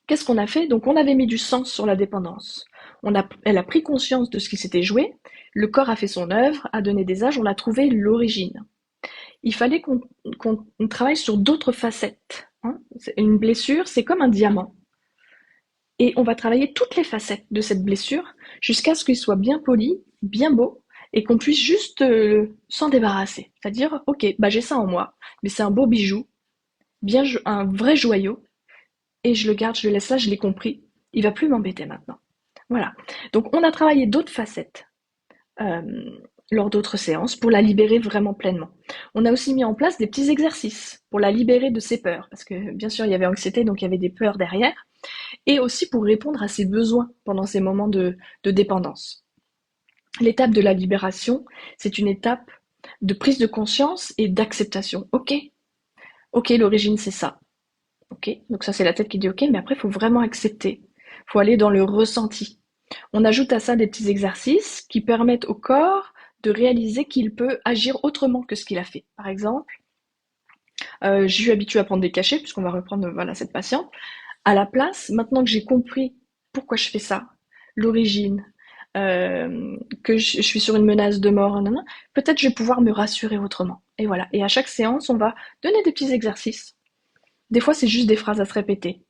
Qu'est-ce qu'on a fait? Donc on avait mis du sens sur la dépendance. Elle a pris conscience de ce qui s'était joué, le corps a fait son œuvre, a donné des âges, on a trouvé l'origine. Il fallait qu'on travaille sur d'autres facettes. Une blessure, c'est comme un diamant. Et on va travailler toutes les facettes de cette blessure jusqu'à ce qu'il soit bien poli, bien beau, et qu'on puisse juste s'en débarrasser. C'est-à-dire, ok, bah j'ai ça en moi, mais c'est un beau bijou, un vrai joyau, et je le garde, je le laisse là, je l'ai compris. Il va plus m'embêter maintenant. Voilà. Donc on a travaillé d'autres facettes euh, lors d'autres séances pour la libérer vraiment pleinement. On a aussi mis en place des petits exercices pour la libérer de ses peurs, parce que bien sûr il y avait anxiété, donc il y avait des peurs derrière, et aussi pour répondre à ses besoins pendant ces moments de dépendance. L'étape de la libération, c'est une étape de prise de conscience et d'acceptation. Ok, ok, l'origine c'est ça. Ok, donc ça c'est la tête qui dit ok, mais après il faut vraiment accepter. Il faut aller dans le ressenti. On ajoute à ça des petits exercices qui permettent au corps de réaliser qu'il peut agir autrement que ce qu'il a fait. Par exemple, je suis habituée à prendre des cachets, puisqu'on va reprendre voilà, cette patiente. À la place, maintenant que j'ai compris pourquoi je fais ça, l'origine, que je suis sur une menace de mort, peut-être je vais pouvoir me rassurer autrement. Et voilà. Et à chaque séance, on va donner des petits exercices. Des fois, c'est juste des phrases à se répéter.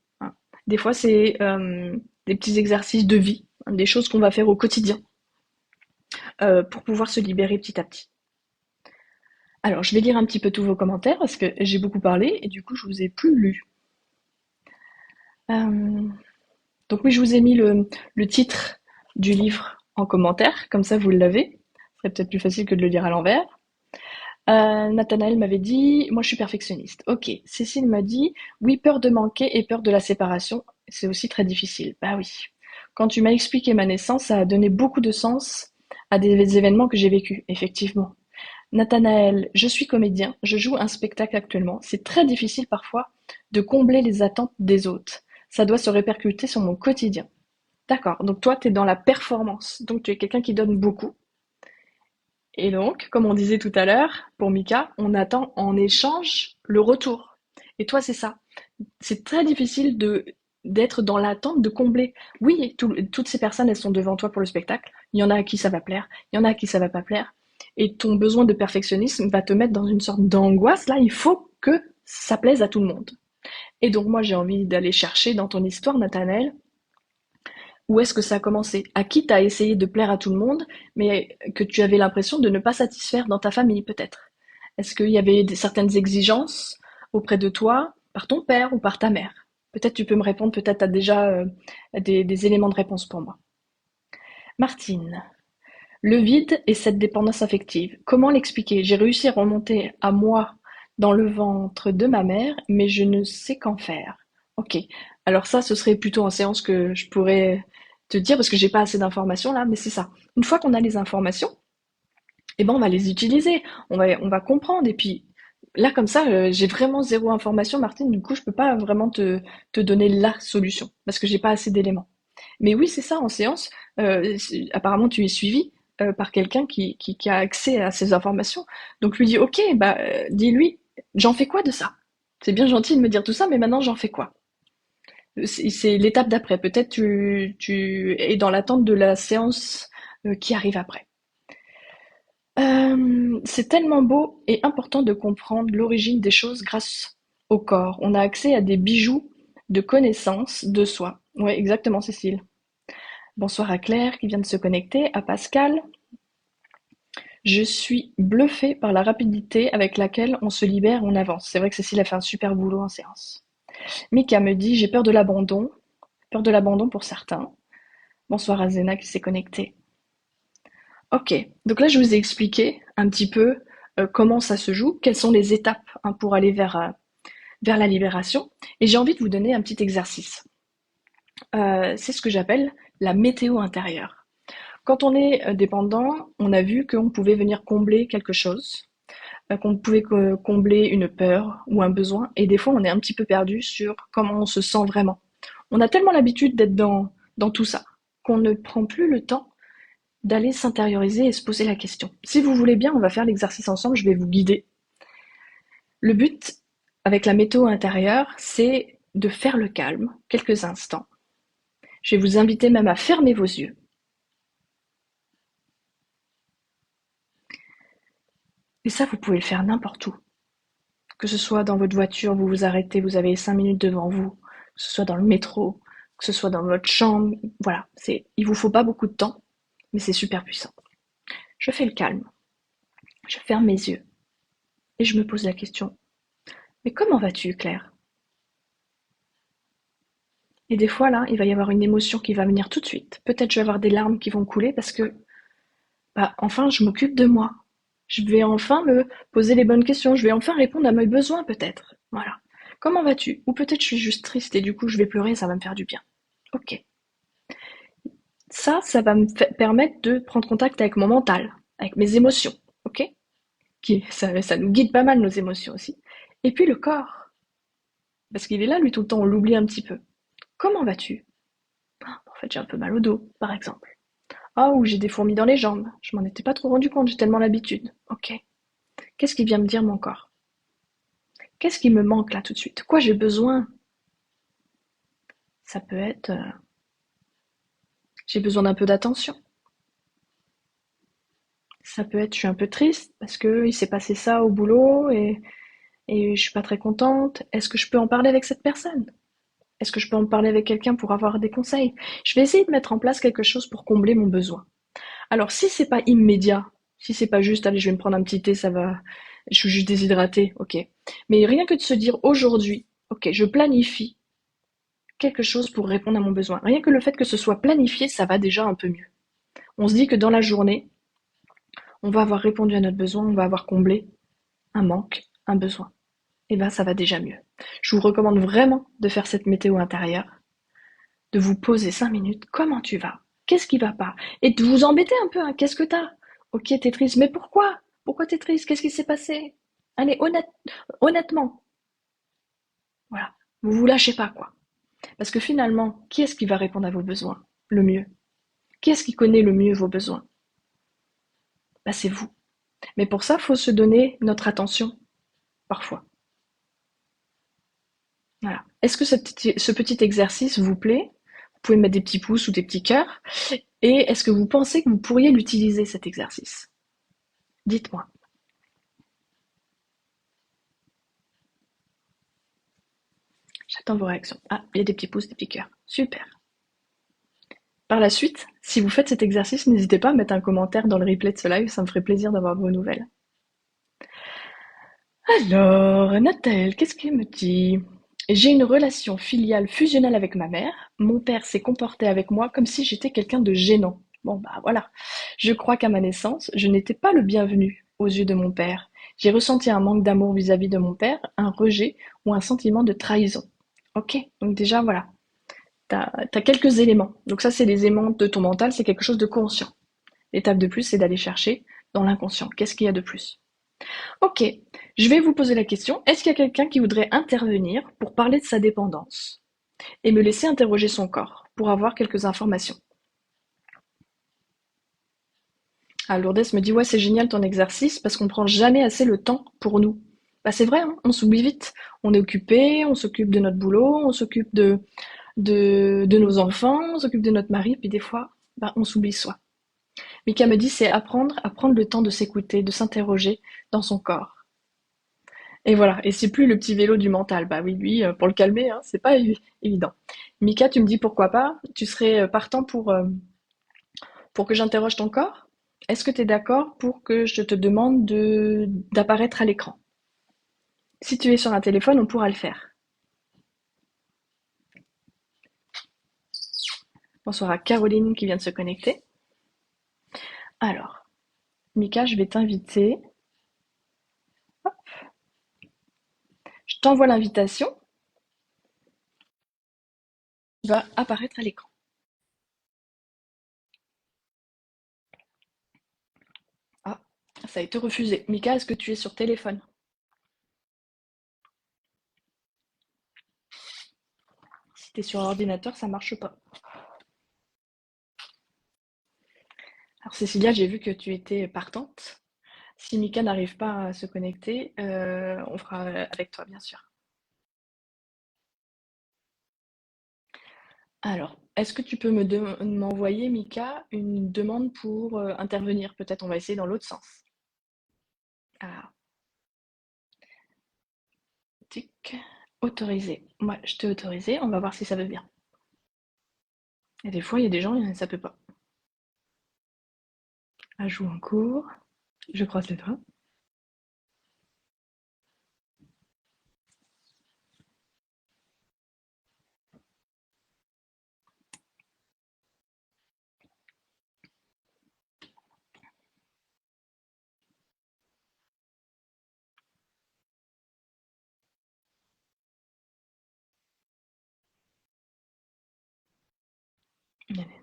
Des fois, c'est des petits exercices de vie, des choses qu'on va faire au quotidien pour pouvoir se libérer petit à petit. Alors, je vais lire un petit peu tous vos commentaires parce que j'ai beaucoup parlé et du coup, je vous ai plus lu. Euh, donc oui, je vous ai mis le titre du livre en commentaire, comme ça vous l'avez. Ce serait peut-être plus facile que de le lire à l'envers. Nathanaël m'avait dit, moi je suis perfectionniste. Ok. Cécile m'a dit, oui, peur de manquer et peur de la séparation, c'est aussi très difficile. Bah oui. Quand tu m'as expliqué ma naissance, ça a donné beaucoup de sens à des événements que j'ai vécus, effectivement. Nathanaël, je suis comédien, je joue un spectacle actuellement. C'est très difficile parfois de combler les attentes des autres. Ça doit se répercuter sur mon quotidien. D'accord, donc toi, tu es dans la performance. Donc tu es quelqu'un qui donne beaucoup. Et donc, comme on disait tout à l'heure, pour Mika, on attend en échange le retour. Et toi, c'est ça. C'est très difficile d'être dans l'attente de combler. Oui, toutes ces personnes, elles sont devant toi pour le spectacle. Il y en a à qui ça va plaire, il y en a à qui ça va pas plaire. Et ton besoin de perfectionnisme va te mettre dans une sorte d'angoisse. Là, il faut que ça plaise à tout le monde. Et donc, moi, j'ai envie d'aller chercher dans ton histoire, Nathanaël, où est-ce que ça a commencé? À qui t'as essayé de plaire à tout le monde, mais que tu avais l'impression de ne pas satisfaire dans ta famille, peut-être? Est-ce qu'il y avait certaines exigences auprès de toi, par ton père ou par ta mère? Peut-être tu peux me répondre, peut-être tu as déjà des éléments de réponse pour moi. Martine, le vide et cette dépendance affective, comment l'expliquer? J'ai réussi à remonter à moi dans le ventre de ma mère, mais je ne sais qu'en faire. Ok, alors ça, ce serait plutôt en séance que je pourrais te dire, parce que j'ai pas assez d'informations là, mais c'est ça. Une fois qu'on a les informations, eh ben on va les utiliser, on va comprendre, et puis là comme ça, j'ai vraiment zéro information, Martine, du coup je peux pas vraiment te donner la solution, parce que j'ai pas assez d'éléments. Mais oui, c'est ça, en séance, apparemment tu es suivi par quelqu'un qui a accès à ces informations. Donc lui dit, ok, bah dis-lui, j'en fais quoi de ça? C'est bien gentil de me dire tout ça, mais maintenant j'en fais quoi? C'est l'étape d'après. Peut-être tu es dans l'attente de la séance qui arrive après. C'est tellement beau et important de comprendre l'origine des choses grâce au corps. On a accès à des bijoux de connaissance de soi. Ouais, exactement, Cécile. Bonsoir à Claire qui vient de se connecter, à Pascal. Je suis bluffée par la rapidité avec laquelle on se libère, on avance. C'est vrai que Cécile a fait un super boulot en séance. Mika me dit, j'ai peur de l'abandon pour certains. Bonsoir à Zena qui s'est connectée. Ok, donc là je vous ai expliqué un petit peu comment ça se joue, quelles sont les étapes hein, pour aller vers la libération. Et j'ai envie de vous donner un petit exercice. C'est ce que j'appelle la météo intérieure. Quand on est dépendant, on a vu qu'on pouvait venir combler quelque chose, qu'on pouvait combler une peur ou un besoin, et des fois on est un petit peu perdu sur comment on se sent vraiment. On a tellement l'habitude d'être dans tout ça qu'on ne prend plus le temps d'aller s'intérioriser et se poser la question. Si vous voulez bien, on va faire l'exercice ensemble, je vais vous guider. Le but avec la météo intérieure, c'est de faire le calme quelques instants. Je vais vous inviter même à fermer vos yeux. Et ça, vous pouvez le faire n'importe où. Que ce soit dans votre voiture, vous vous arrêtez, vous avez 5 minutes devant vous, que ce soit dans le métro, que ce soit dans votre chambre. Voilà, il vous faut pas beaucoup de temps, mais c'est super puissant. Je fais le calme. Je ferme mes yeux. Et je me pose la question. Mais comment vas-tu, Claire? Et des fois, là, il va y avoir une émotion qui va venir tout de suite. Peut-être je vais avoir des larmes qui vont couler parce que, bah, enfin, je m'occupe de moi. Je vais enfin me poser les bonnes questions. Je vais enfin répondre à mes besoins, peut-être. Voilà. Comment vas-tu? Ou peut-être je suis juste triste et du coup, je vais pleurer, ça va me faire du bien. Ok. Ça va me permettre de prendre contact avec mon mental, avec mes émotions. Ok? Ça nous guide pas mal, nos émotions aussi. Et puis le corps. Parce qu'il est là, lui, tout le temps, on l'oublie un petit peu. Comment vas-tu? En fait, j'ai un peu mal au dos, par exemple. Ah, ou j'ai des fourmis dans les jambes. Je m'en étais pas trop rendu compte, j'ai tellement l'habitude. Ok. Qu'est-ce qui vient me dire mon corps? Qu'est-ce qui me manque là tout de suite? De quoi j'ai besoin? Ça peut être, j'ai besoin d'un peu d'attention. Ça peut être, je suis un peu triste parce que il s'est passé ça au boulot et je suis pas très contente. Est-ce que je peux en parler avec cette personne? Est-ce que je peux en parler avec quelqu'un pour avoir des conseils? Je vais essayer de mettre en place quelque chose pour combler mon besoin. Alors, si c'est pas immédiat, si c'est pas juste, allez, je vais me prendre un petit thé, ça va, je suis juste déshydratée, ok. Mais rien que de se dire aujourd'hui, ok, je planifie quelque chose pour répondre à mon besoin. Rien que le fait que ce soit planifié, ça va déjà un peu mieux. On se dit que dans la journée, on va avoir répondu à notre besoin, on va avoir comblé un manque, un besoin. Et ben, ça va déjà mieux. Je vous recommande vraiment de faire cette météo intérieure, de vous poser 5 minutes. Comment tu vas? Qu'est-ce qui va pas? Et de vous embêter un peu, hein. Qu'est-ce que t'as? Ok, t'es triste, mais pourquoi? Pourquoi t'es triste? Qu'est-ce qui s'est passé? Allez, honnêtement, voilà. Vous vous lâchez pas, quoi. Parce que finalement, qui est-ce qui va répondre à vos besoins le mieux? Qui est-ce qui connaît le mieux vos besoins? Bah, c'est vous. Mais pour ça, faut se donner notre attention, parfois. Voilà. Est-ce que ce petit exercice vous plaît? Vous pouvez mettre des petits pouces ou des petits cœurs. Et est-ce que vous pensez que vous pourriez l'utiliser, cet exercice? Dites-moi. J'attends vos réactions. Ah, il y a des petits pouces, des petits cœurs. Super. Par la suite, si vous faites cet exercice, n'hésitez pas à mettre un commentaire dans le replay de ce live, ça me ferait plaisir d'avoir vos nouvelles. Alors, Nathalie, qu'est-ce qu'il me dit? J'ai une relation filiale fusionnelle avec ma mère. Mon père s'est comporté avec moi comme si j'étais quelqu'un de gênant. Bon, bah voilà. Je crois qu'à ma naissance, je n'étais pas le bienvenu aux yeux de mon père. J'ai ressenti un manque d'amour vis-à-vis de mon père, un rejet ou un sentiment de trahison. Ok, donc déjà, voilà. T'as quelques éléments. Donc ça, c'est les éléments de ton mental, c'est quelque chose de conscient. L'étape de plus, c'est d'aller chercher dans l'inconscient. Qu'est-ce qu'il y a de plus? Ok, je vais vous poser la question, est-ce qu'il y a quelqu'un qui voudrait intervenir pour parler de sa dépendance et me laisser interroger son corps pour avoir quelques informations? Ah, Lourdes me dit, ouais, c'est génial ton exercice parce qu'on prend jamais assez le temps pour nous. Bah, c'est vrai, hein, on s'oublie vite. On est occupé, on s'occupe de notre boulot, on s'occupe de nos enfants, on s'occupe de notre mari, puis des fois, bah, on s'oublie soi. Mika me dit, c'est apprendre à prendre le temps de s'écouter, de s'interroger dans son corps. Et voilà, et c'est plus le petit vélo du mental. Bah oui, lui, pour le calmer, hein, c'est pas évident. Mika, tu me dis pourquoi pas? Tu serais partant pour que j'interroge ton corps? Est-ce que tu es d'accord pour que je te demande d'apparaître à l'écran? Si tu es sur un téléphone, on pourra le faire. Bonsoir à Caroline qui vient de se connecter. Alors, Mika, je vais t'inviter. Je t'envoie l'invitation. Tu vas apparaître à l'écran. Ah, ça a été refusé. Mika, est-ce que tu es sur téléphone? Si tu es sur ordinateur, ça marche pas. Alors Cécilia, j'ai vu que tu étais partante. Si Mika n'arrive pas à se connecter, on fera avec toi, bien sûr. Alors, est-ce que tu peux m'envoyer, Mika, une demande pour intervenir? Peut-être on va essayer dans l'autre sens. Ah, tic, autorisé. Moi, je t'ai autorisé, on va voir si ça veut bien. Et des fois, il y a des gens, ça peut pas. Ajout en cours, je croise les doigts.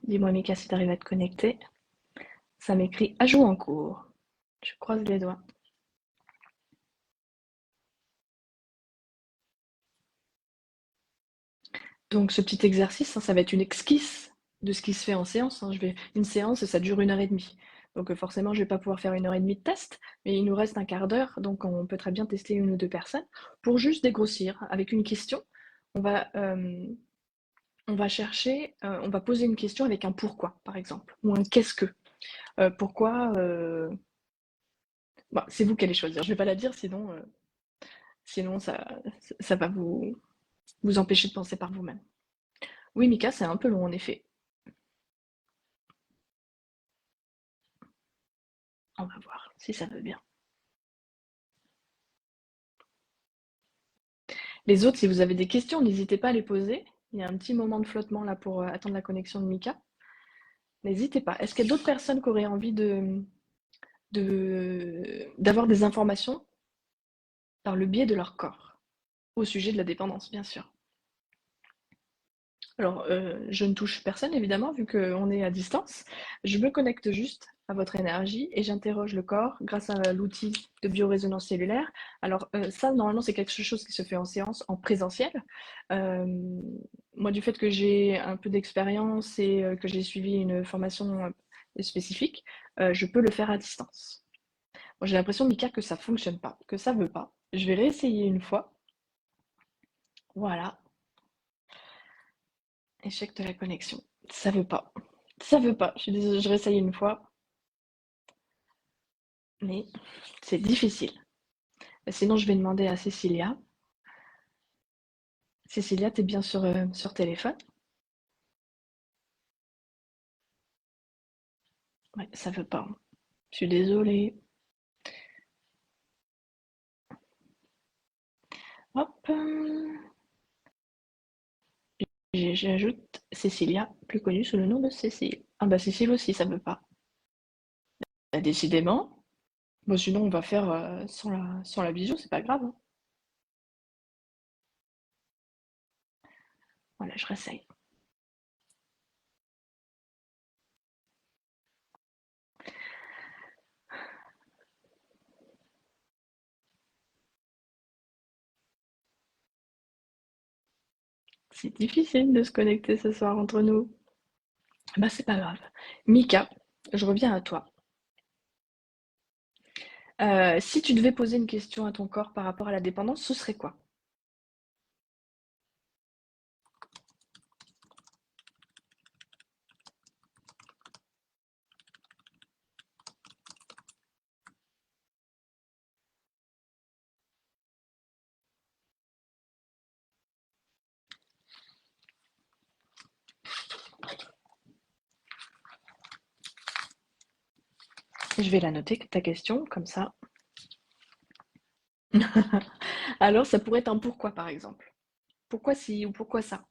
Dis-moi, Mika, si tu arrives à te connecter. Ça m'écrit ajout en cours. Je croise les doigts. Donc ce petit exercice, hein, ça va être une esquisse de ce qui se fait en séance, hein. Une séance, ça dure 1 heure et demie. Donc forcément, je ne vais pas pouvoir faire 1 heure et demie de test, mais il nous reste un quart d'heure, donc on peut très bien tester une ou deux personnes pour juste dégrossir avec une question. On va, euh, on va chercher, on va poser une question avec un pourquoi, par exemple, ou un qu'est-ce que. Pourquoi bah, c'est vous qui allez choisir. Je ne vais pas la dire, sinon ça va vous empêcher de penser par vous-même. Oui, Mika, c'est un peu long en effet. On va voir si ça veut bien. Les autres, si vous avez des questions, n'hésitez pas à les poser. Il y a un petit moment de flottement là pour attendre la connexion de Mika. N'hésitez pas. Est-ce qu'il y a d'autres personnes qui auraient envie d'avoir des informations par le biais de leur corps, au sujet de la dépendance, bien sûr? Alors, je ne touche personne évidemment, vu qu'on est à distance. Je me connecte juste à votre énergie et j'interroge le corps grâce à l'outil de biorésonance cellulaire. Alors, ça, normalement, c'est quelque chose qui se fait en séance, en présentiel. Hem, Moi, du fait que j'ai un peu d'expérience et que j'ai suivi une formation, spécifique, je peux le faire à distance. Moi, j'ai l'impression, Mika, que ça fonctionne pas, que ça veut pas. Je vais réessayer une fois Voilà, échec de la connexion. Ça veut pas. Ça veut pas. Je suis désolée, je réessaye une fois, mais c'est difficile. Sinon, je vais demander à Cécilia. Cécilia, t'es bien sur téléphone? Ouais, ça veut pas. Je suis désolée. Hop. J'ajoute Cécilia, plus connue sous le nom de Cécile. Ah bah Cécile aussi, ça veut pas. Bah, décidément. Bon, sinon, on va faire sans la bijou, c'est pas grave, hein. Voilà, je réessaye. C'est difficile de se connecter ce soir entre nous. Bah, c'est pas grave. Mika, je reviens à toi. Si tu devais poser une question à ton corps par rapport à la dépendance, ce serait quoi? Je vais la noter, ta question, comme ça. Alors, ça pourrait être un pourquoi, par exemple. Pourquoi si ou pourquoi ça?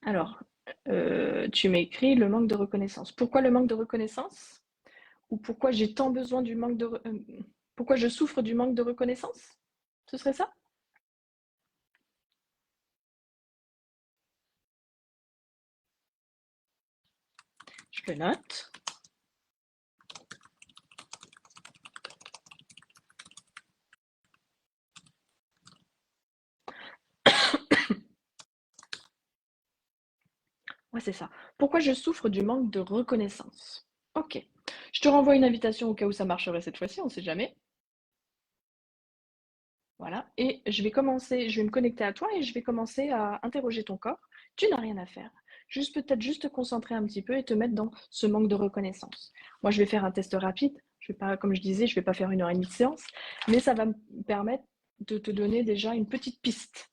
Alors, tu m'écris le manque de reconnaissance. Pourquoi le manque de reconnaissance? Ou pourquoi j'ai tant besoin du manque de... pourquoi je souffre du manque de reconnaissance? Ce serait ça? Je le note. Ouais, c'est ça. Pourquoi je souffre du manque de reconnaissance? Ok. Je te renvoie une invitation au cas où ça marcherait cette fois-ci, on ne sait jamais. Voilà. Et je vais commencer, je vais me connecter à toi et je vais commencer à interroger ton corps. Tu n'as rien à faire. Juste peut-être juste te concentrer un petit peu et te mettre dans ce manque de reconnaissance. Moi, je vais faire un test rapide. Je vais pas, comme je disais, je vais pas faire 1 heure et demie de séance, mais ça va me permettre de te donner déjà une petite piste.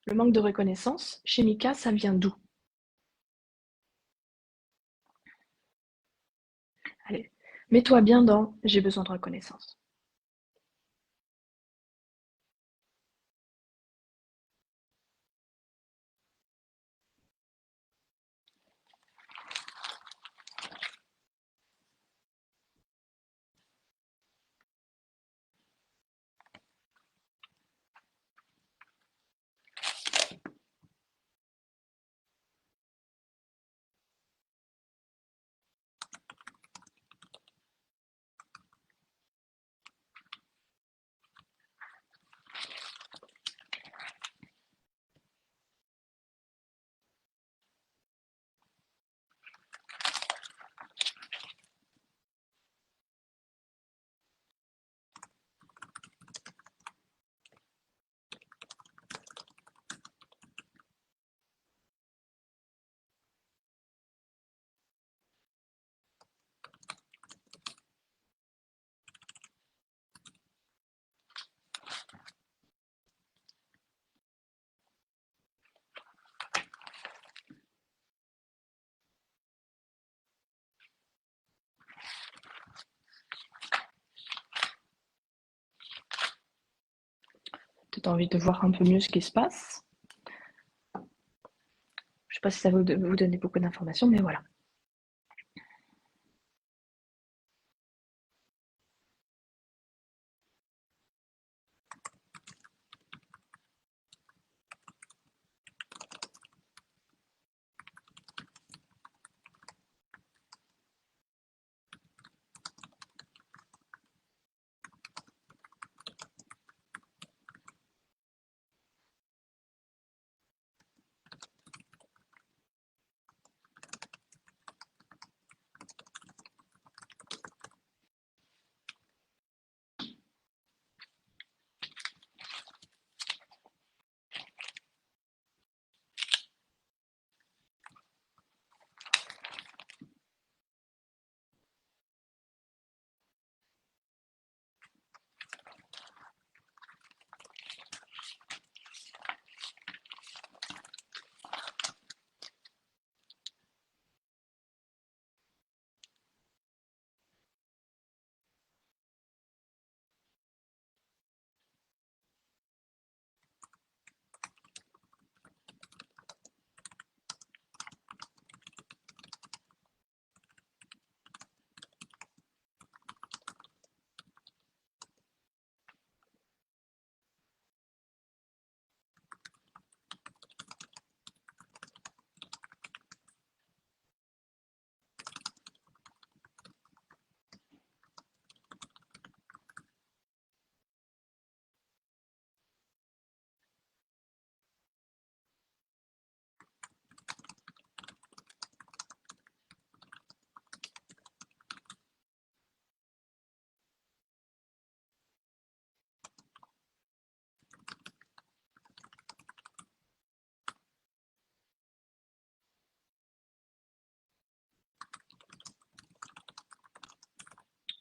Le manque de reconnaissance, chez Mika, ça vient d'où? Allez, mets-toi bien dans j'ai besoin de reconnaissance. Tu as envie de voir un peu mieux ce qui se passe. Je ne sais pas si ça va vous donner beaucoup d'informations, mais voilà.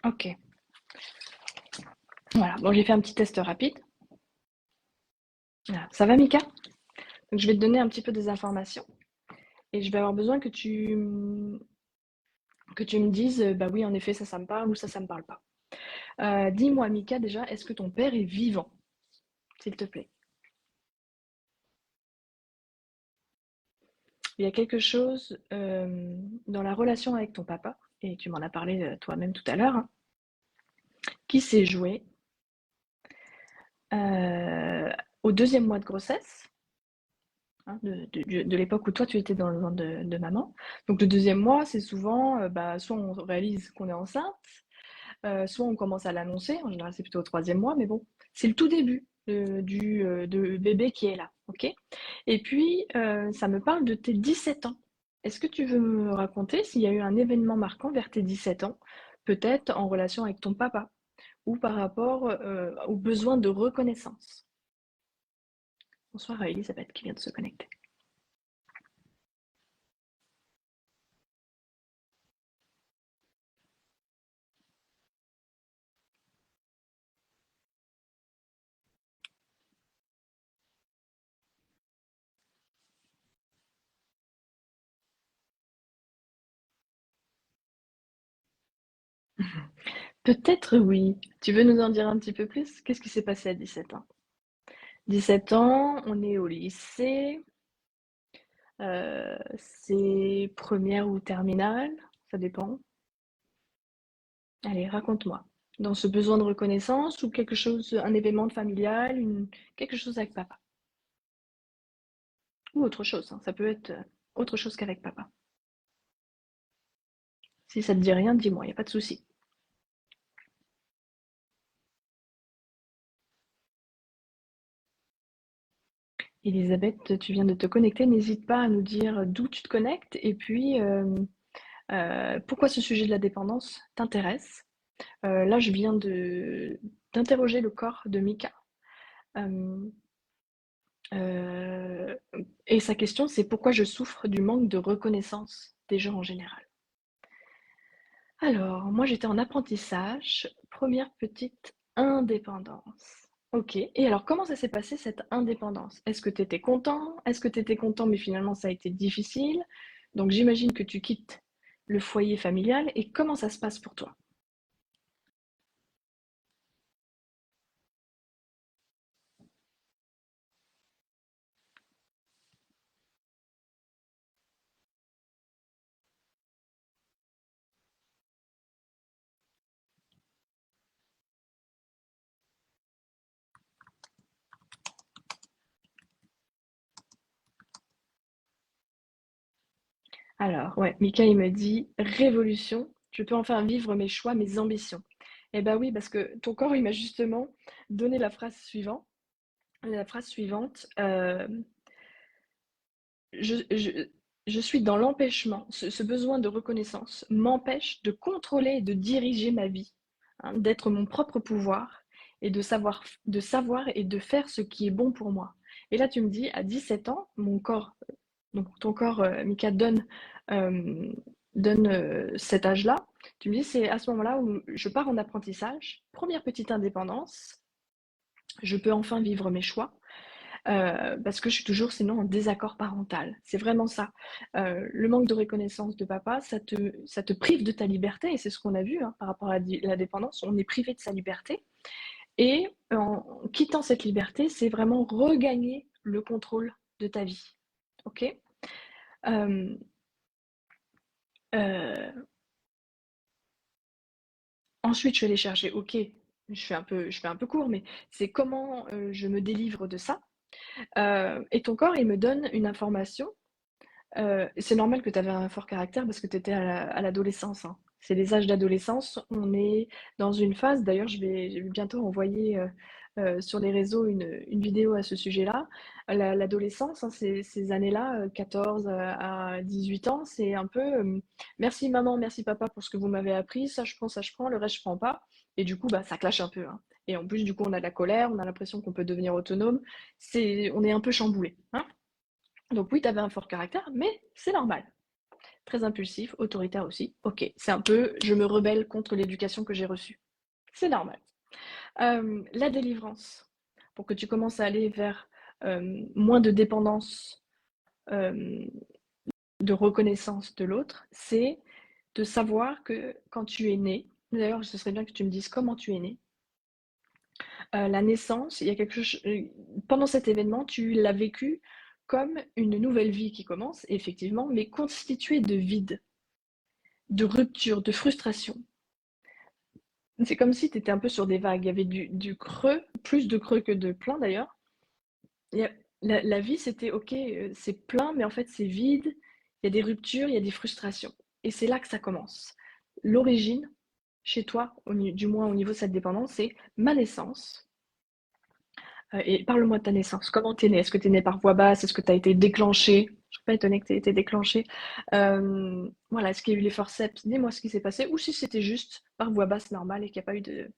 Ok. Voilà. Bon, j'ai fait un petit test rapide. Voilà. Ça va, Mika? Donc, je vais te donner un petit peu des informations et je vais avoir besoin que tu me dises, bah oui, en effet, ça me parle ou ça me parle pas. Dis-moi, Mika, déjà, est-ce que ton père est vivant, s'il te plaît? Il y a quelque chose dans la relation avec ton papa, et tu m'en as parlé toi-même tout à l'heure, hein, qui s'est joué euh, au deuxième mois de grossesse, hein, de l'époque où toi tu étais dans le ventre de maman. Donc le deuxième mois, c'est souvent, bah, soit on réalise qu'on est enceinte, soit on commence à l'annoncer. En général, c'est plutôt au troisième mois, mais bon, c'est le tout début de bébé qui est là, ok? Et puis, ça me parle de tes 17 ans. Est-ce que tu veux me raconter s'il y a eu un événement marquant vers tes 17 ans, peut-être en relation avec ton papa, ou par rapport au besoin de reconnaissance? Bonsoir à Elisabeth qui vient de se connecter. Peut-être oui. Tu veux nous en dire un petit peu plus? Qu'est-ce qui s'est passé à 17 ans? 17 ans, on est au lycée, c'est première ou terminale, ça dépend. Allez, raconte-moi. Dans ce besoin de reconnaissance ou quelque chose, un événement familial, quelque chose avec papa. Ou autre chose, hein, ça peut être autre chose qu'avec papa. Si ça te dit rien, dis-moi, il n'y a pas de souci. Elisabeth, tu viens de te connecter, n'hésite pas à nous dire d'où tu te connectes et puis pourquoi ce sujet de la dépendance t'intéresse. Là, je viens d'interroger le corps de Mika. Euh, euh, et sa question, c'est pourquoi je souffre du manque de reconnaissance des gens en général. Alors, moi, j'étais en apprentissage, première petite indépendance. Ok. Et alors, comment ça s'est passé cette indépendance? Est-ce que tu étais content? Est-ce que tu étais content, mais finalement, ça a été difficile? Donc, j'imagine que tu quittes le foyer familial. Et comment ça se passe pour toi? Alors, ouais, Mika, il me dit révolution, je peux enfin vivre mes choix, mes ambitions. Eh ben oui, parce que ton corps, il m'a justement donné la phrase suivante. Je suis dans l'empêchement. Ce besoin de reconnaissance m'empêche de contrôler et de diriger ma vie, hein, d'être mon propre pouvoir et de savoir et de faire ce qui est bon pour moi. Et là, tu me dis, à 17 ans, mon corps, donc ton corps, Mika, donne cet âge-là. Tu me dis, c'est à ce moment-là où je pars en apprentissage, première petite indépendance, je peux enfin vivre mes choix. Parce que je suis toujours sinon en désaccord parental. C'est vraiment ça. Le manque de reconnaissance de papa, ça te prive de ta liberté, et c'est ce qu'on a vu, hein, par rapport à la dépendance, on est privé de sa liberté. Et en quittant cette liberté, c'est vraiment regagner le contrôle de ta vie. Ok. Euh, euh, Ensuite, je suis allée chercher, ok, je fais un peu court, mais c'est comment je me délivre de ça. Et ton corps, il me donne une information. C'est normal que tu avais un fort caractère parce que tu étais à l'adolescence, hein. C'est les âges d'adolescence. On est dans une phase, d'ailleurs, je vais bientôt envoyer sur les réseaux une vidéo à ce sujet-là. L'adolescence, hein, ces années-là, 14 à 18 ans, c'est un peu merci maman, merci papa pour ce que vous m'avez appris, ça je prends, le reste je prends pas. Et du coup, bah, ça clash un peu, hein. Et en plus, du coup, on a de la colère, on a l'impression qu'on peut devenir autonome. On est un peu chamboulé, hein. Donc oui, tu avais un fort caractère, mais c'est normal. très impulsif, autoritaire aussi. Ok, c'est un peu, je me rebelle contre l'éducation que j'ai reçue. C'est normal. La délivrance, pour que tu commences à aller vers moins de dépendance, euh, de reconnaissance de l'autre, c'est de savoir que quand tu es né, d'ailleurs ce serait bien que tu me dises comment tu es né, la naissance, il y a quelque chose, pendant cet événement, tu l'as vécu comme une nouvelle vie qui commence, effectivement, mais constituée de vide, de rupture, de frustration. C'est comme si tu étais un peu sur des vagues. Il y avait du creux, plus de creux que de plein d'ailleurs. La vie, c'était ok, c'est plein, mais en fait, c'est vide. Il y a des ruptures, il y a des frustrations. Et c'est là que ça commence. L'origine, chez toi, du moins au niveau de cette dépendance, c'est ma naissance. Et parle-moi de ta naissance. Comment t'es née? Est-ce que t'es née par voie basse? Est-ce que t'as été déclenchée? Je suis pas étonnée que t'aies été déclenchée. Voilà, est-ce qu'il y a eu les forceps? Dis-moi ce qui s'est passé. Ou si c'était juste par voie basse normale et qu'il n'y a pas eu de,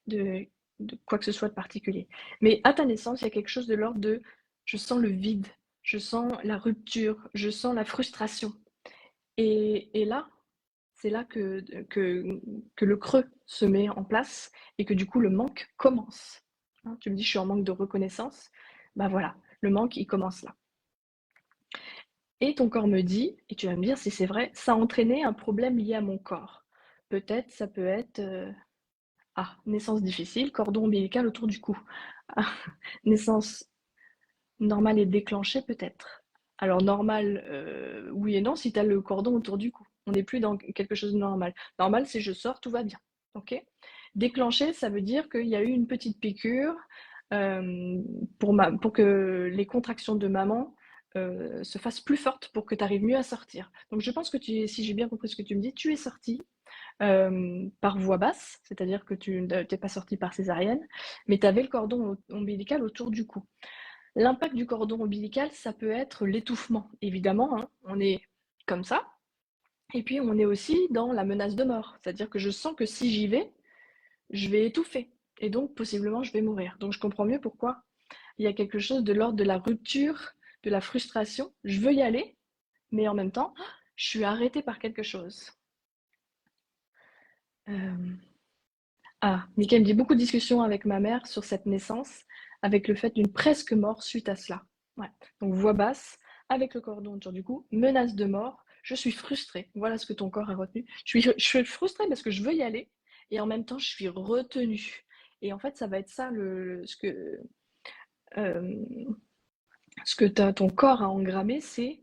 de quoi que ce soit de particulier. Mais à ta naissance, il y a quelque chose de l'ordre de je sens le vide, je sens la rupture, je sens la frustration. Et là, c'est là que le creux se met en place et que du coup le manque commence. Hein, tu me dis je suis en manque de reconnaissance, bah voilà, le manque il commence là. Et ton corps me dit, et tu vas me dire si c'est vrai, ça a entraîné un problème lié à mon corps. Peut-être ça peut être naissance difficile, cordon ombilical autour du cou. Ah, naissance normale et déclenchée peut-être. Alors normal, oui et non si tu as le cordon autour du cou. On n'est plus dans quelque chose de normal. Normal, c'est je sors, tout va bien. Ok. Déclenché, ça veut dire qu'il y a eu une petite piqûre euh, pour que les contractions de maman se fassent plus fortes pour que tu arrives mieux à sortir. Donc je pense que si j'ai bien compris ce que tu me dis, tu es sortie par voie basse, c'est-à-dire que tu n'es pas sortie par césarienne, mais tu avais le cordon ombilical autour du cou. L'impact du cordon ombilical, ça peut être l'étouffement, évidemment, hein, on est comme ça, et puis on est aussi dans la menace de mort, c'est-à-dire que je sens que si j'y vais, je vais étouffer, et donc possiblement je vais mourir. Donc je comprends mieux pourquoi il y a quelque chose de l'ordre de la rupture, de la frustration, je veux y aller, mais en même temps, je suis arrêtée par quelque chose. Euh, Mickaël me dit beaucoup de discussions avec ma mère sur cette naissance, avec le fait d'une presque mort suite à cela. Ouais. Donc voix basse, avec le cordon autour du cou, menace de mort, je suis frustrée. Voilà ce que ton corps a retenu. Je suis frustrée parce que je veux y aller, et en même temps, je suis retenue. Et en fait, ça va être ça euh, ce que ton corps a engrammé, c'est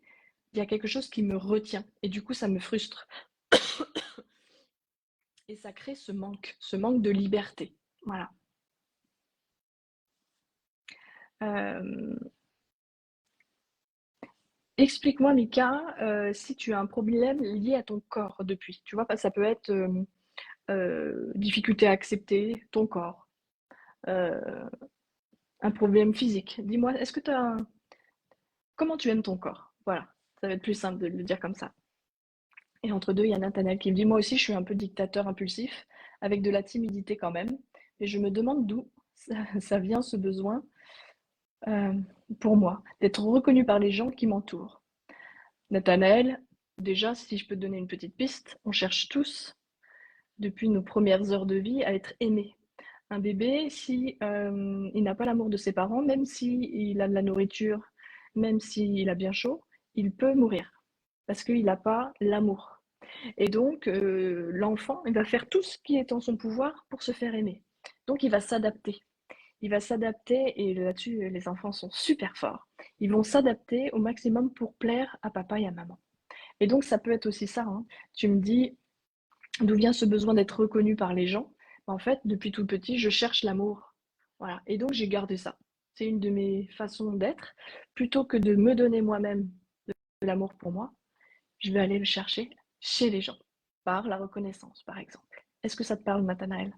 il y a quelque chose qui me retient. Et du coup, ça me frustre. Et ça crée ce manque de liberté. Voilà. Euh, Explique-moi, Mika, si tu as un problème lié à ton corps depuis. Tu vois, ça peut être difficulté à accepter ton corps, euh, un problème physique. Dis-moi, est-ce que tu as comment tu aimes ton corps? Voilà, ça va être plus simple de le dire comme ça. Et entre deux, il y a Nathanaël qui me dit, moi aussi, je suis un peu dictateur impulsif, avec de la timidité quand même. Et je me demande d'où ça vient ce besoin euh, pour moi, d'être reconnu par les gens qui m'entourent. Nathanaël, déjà, si je peux te donner une petite piste, on cherche tous, depuis nos premières heures de vie, à être aimé. Un bébé, si il n'a pas l'amour de ses parents, même s'il a de la nourriture, même s'il a bien chaud, il peut mourir parce qu'il n'a pas l'amour. Et donc, l'enfant, il va faire tout ce qui est en son pouvoir pour se faire aimer. Donc, il va s'adapter. Il va s'adapter, et là-dessus, les enfants sont super forts. Ils vont s'adapter au maximum pour plaire à papa et à maman. Et donc, ça peut être aussi ça, hein. Tu me dis, d'où vient ce besoin d'être reconnu par les gens? En fait, depuis tout petit, je cherche l'amour. Voilà. Et donc, j'ai gardé ça. C'est une de mes façons d'être. Plutôt que de me donner moi-même de l'amour pour moi, je vais aller le chercher chez les gens, par la reconnaissance, par exemple. Est-ce que ça te parle, Nathanaël?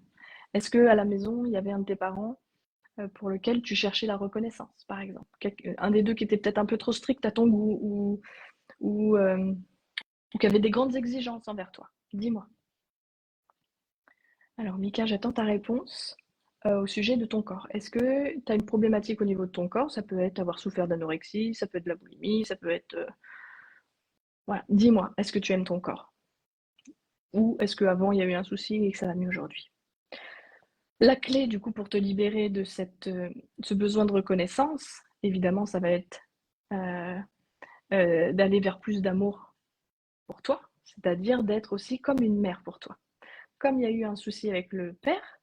Est-ce que à la maison, il y avait un de tes parents pour lequel tu cherchais la reconnaissance, par exemple? Un des deux qui était peut-être un peu trop strict à ton goût ou qui avait des grandes exigences envers toi? Dis-moi. Alors, Mika, j'attends ta réponse au sujet de ton corps. Est-ce que tu as une problématique au niveau de ton corps? Ça peut être avoir souffert d'anorexie, ça peut être de la boulimie, ça peut être Voilà, dis-moi, est-ce que tu aimes ton corps? Ou est-ce qu'avant il y a eu un souci et que ça va mieux aujourd'hui? La clé du coup pour te libérer de ce besoin de reconnaissance, évidemment ça va être, heu d'aller vers plus d'amour pour toi, c'est-à-dire d'être aussi comme une mère pour toi. Comme il y a eu un souci avec le père,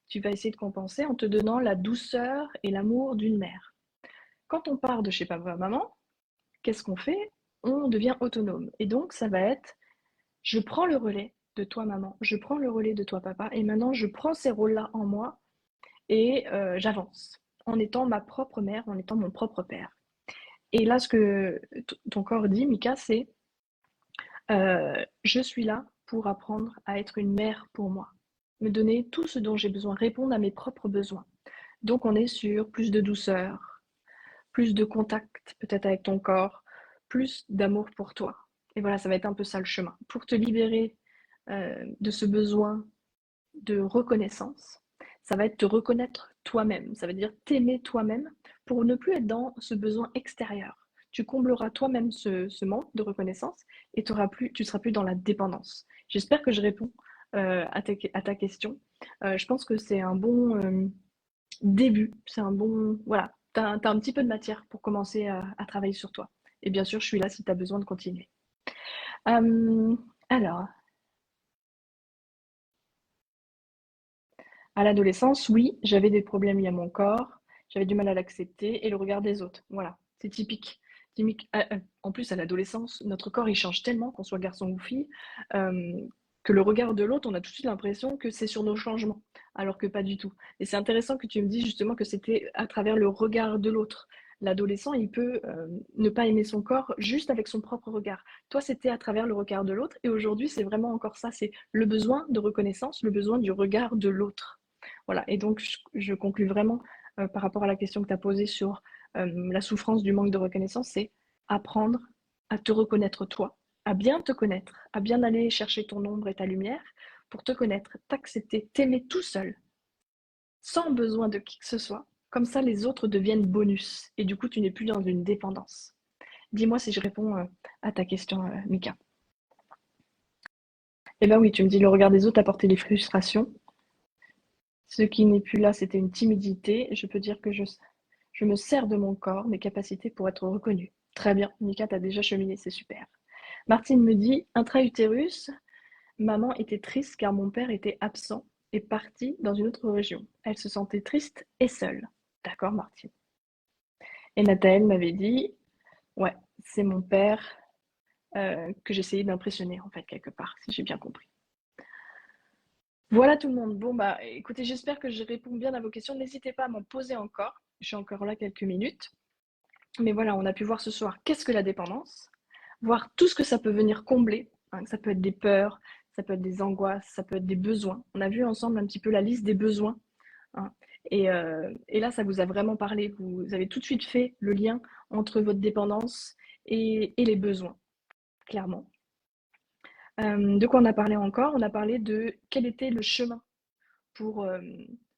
tu vas essayer de compenser en te donnant la douceur et l'amour d'une mère. Quand on part de chez papa, maman, qu'est-ce qu'on fait? On devient autonome et donc ça va être: «Je prends le relais de toi maman, je prends le relais de toi papa et maintenant je prends ces rôles-là en moi et j'avance, en étant ma propre mère, en étant mon propre père». Et là, ce que ton corps dit, Mika, c'est: «Je suis là pour apprendre à être une mère pour moi, me donner tout ce dont j'ai besoin, répondre à mes propres besoins». Donc on est sur plus de douceur, plus de contact peut-être avec ton corps, plus d'amour pour toi. Et voilà, ça va être un peu ça le chemin. Pour te libérer, de ce besoin de reconnaissance, ça va être te reconnaître toi-même. Ça veut dire t'aimer toi-même pour ne plus être dans ce besoin extérieur. Tu combleras toi-même ce manque de reconnaissance et tu seras plus dans la dépendance. J'espère que je réponds à ta question. Je pense que c'est un bon début, c'est un bon... Voilà, tu as, un petit peu de matière pour commencer à travailler sur toi. Et bien sûr, je suis là si tu as besoin de continuer. Euh, alors, à l'adolescence, oui, j'avais des problèmes liés à mon corps, j'avais du mal à l'accepter et le regard des autres. Voilà, c'est typique. En plus, à l'adolescence, notre corps, il change tellement, qu'on soit garçon ou fille, euh, que le regard de l'autre, on a tout de suite l'impression que c'est sur nos changements, alors que pas du tout. Et c'est intéressant que tu me dises justement que c'était à travers le regard de l'autre. L'adolescent, il peut ne pas aimer son corps juste avec son propre regard. Toi, c'était à travers le regard de l'autre, et aujourd'hui, c'est vraiment encore ça, c'est le besoin de reconnaissance, le besoin du regard de l'autre. Voilà, et donc je conclus vraiment par rapport à la question que tu as posée sur la souffrance du manque de reconnaissance, c'est apprendre à te reconnaître toi, à bien te connaître, à bien aller chercher ton ombre et ta lumière pour te connaître, t'accepter, t'aimer tout seul, sans besoin de qui que ce soit. Comme ça, les autres deviennent bonus et du coup, tu n'es plus dans une dépendance. Dis-moi si je réponds à ta question, Mika. Eh bien oui, tu me dis le regard des autres apportait des frustrations. Ce qui n'est plus là, c'était une timidité. Je peux dire que je me sers de mon corps, mes capacités pour être reconnue. Très bien, Mika, t'as déjà cheminé, c'est super. Martine me dit, intra-utérus, maman était triste car mon père était absent et parti dans une autre région. Elle se sentait triste et seule. D'accord, Martine. Et Nathalie m'avait dit, ouais, c'est mon père que j'essayais d'impressionner, en fait, quelque part, si j'ai bien compris. Voilà tout le monde. Bon, bah écoutez, j'espère que je réponds bien à vos questions. N'hésitez pas à m'en poser encore. Je suis encore là quelques minutes. Mais voilà, on a pu voir ce soir qu'est-ce que la dépendance, voir tout ce que ça peut venir combler. Hein, ça peut être des peurs, ça peut être des angoisses, ça peut être des besoins. On a vu ensemble un petit peu la liste des besoins. Hein. Et là, ça vous a vraiment parlé. Vous avez tout de suite fait le lien entre votre dépendance et les besoins, clairement. De quoi on a parlé encore? On a parlé de quel était le chemin pour, euh,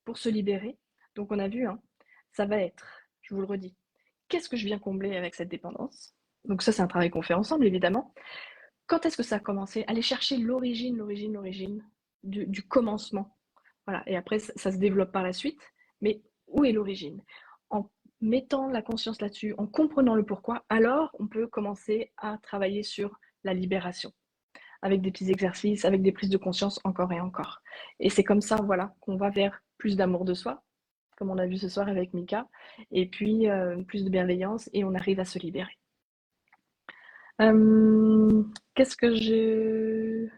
pour se libérer. Donc on a vu, hein, ça va être, je vous le redis, qu'est-ce que je viens combler avec cette dépendance? Donc ça, c'est un travail qu'on fait ensemble, évidemment. Quand est-ce que ça a commencé? Aller chercher l'origine du commencement. Voilà. Et après, ça se développe par la suite. Mais où est l'origine? En mettant la conscience là-dessus, en comprenant le pourquoi, alors on peut commencer à travailler sur la libération avec des petits exercices, avec des prises de conscience encore et encore. Et c'est comme ça, voilà, qu'on va vers plus d'amour de soi, comme on a vu ce soir avec Mika, et puis plus de bienveillance, et on arrive à se libérer. Qu'est-ce que je...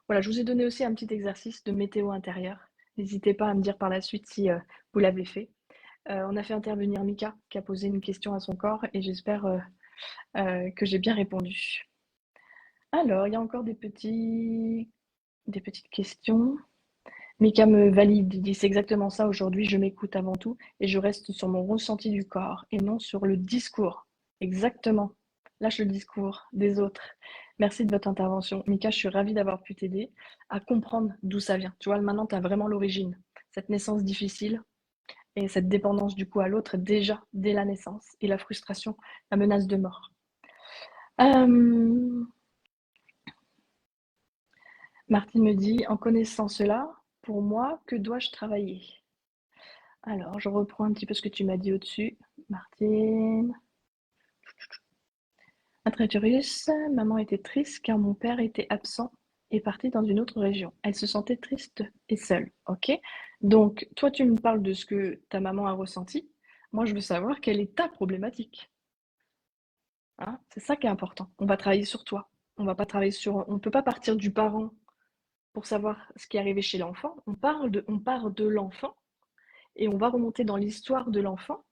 Voilà, je vous ai donné aussi un petit exercice de météo intérieure. N'hésitez pas à me dire par la suite si vous l'avez fait. On a fait intervenir Mika qui a posé une question à son corps et j'espère que j'ai bien répondu. Alors, il y a encore des petites questions. Mika me valide, il dit c'est exactement ça aujourd'hui, je m'écoute avant tout et je reste sur mon ressenti du corps et non sur le discours. Exactement. Lâche le discours des autres. Merci de votre intervention. Mika, je suis ravie d'avoir pu t'aider à comprendre d'où ça vient. Tu vois, maintenant, tu as vraiment l'origine. Cette naissance difficile et cette dépendance du coup à l'autre déjà dès la naissance et la frustration, la menace de mort. Euh, Martine me dit, en connaissant cela, pour moi, que dois-je travailler? Alors, je reprends un petit peu ce que tu m'as dit au-dessus. Martine. Introductrice, maman était triste car mon père était absent et parti dans une autre région. Elle se sentait triste et seule. Ok? Donc, toi, tu me parles de ce que ta maman a ressenti. Moi, je veux savoir quelle est ta problématique. Hein? C'est ça qui est important. On va travailler sur toi. On va pas travailler sur. On ne peut pas partir du parent pour savoir ce qui est arrivé chez l'enfant. On part de l'enfant et on va remonter dans l'histoire de l'enfant.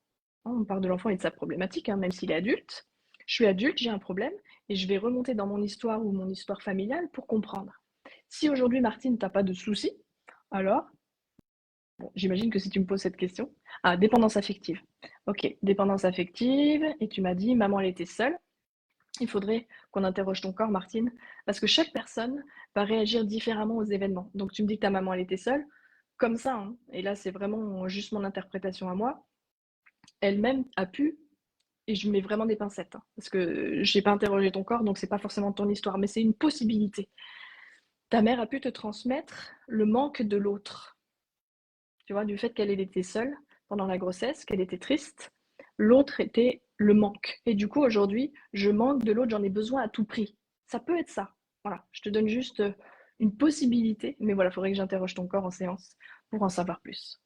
Hein, on parle de l'enfant et de sa problématique, hein, même s'il est adulte. Je suis adulte, j'ai un problème, et je vais remonter dans mon histoire ou mon histoire familiale pour comprendre. Si aujourd'hui, Martine, t'as pas de soucis, alors, bon, j'imagine que si tu me poses cette question, ah, dépendance affective. Ok, dépendance affective, et tu m'as dit, maman, elle était seule. Il faudrait qu'on interroge ton corps, Martine, parce que chaque personne va réagir différemment aux événements. Donc, tu me dis que ta maman, elle était seule, comme ça, hein, et là, c'est vraiment juste mon interprétation à moi, elle-même a pu, et je mets vraiment des pincettes, hein, parce que j'ai pas interrogé ton corps, donc c'est pas forcément ton histoire, mais c'est une possibilité. Ta mère a pu te transmettre le manque de l'autre, tu vois, du fait qu'elle était seule pendant la grossesse, qu'elle était triste, l'autre était le manque. Et du coup, aujourd'hui, je manque de l'autre, j'en ai besoin à tout prix. Ça peut être ça. Voilà, je te donne juste une possibilité, mais voilà, il faudrait que j'interroge ton corps en séance pour en savoir plus.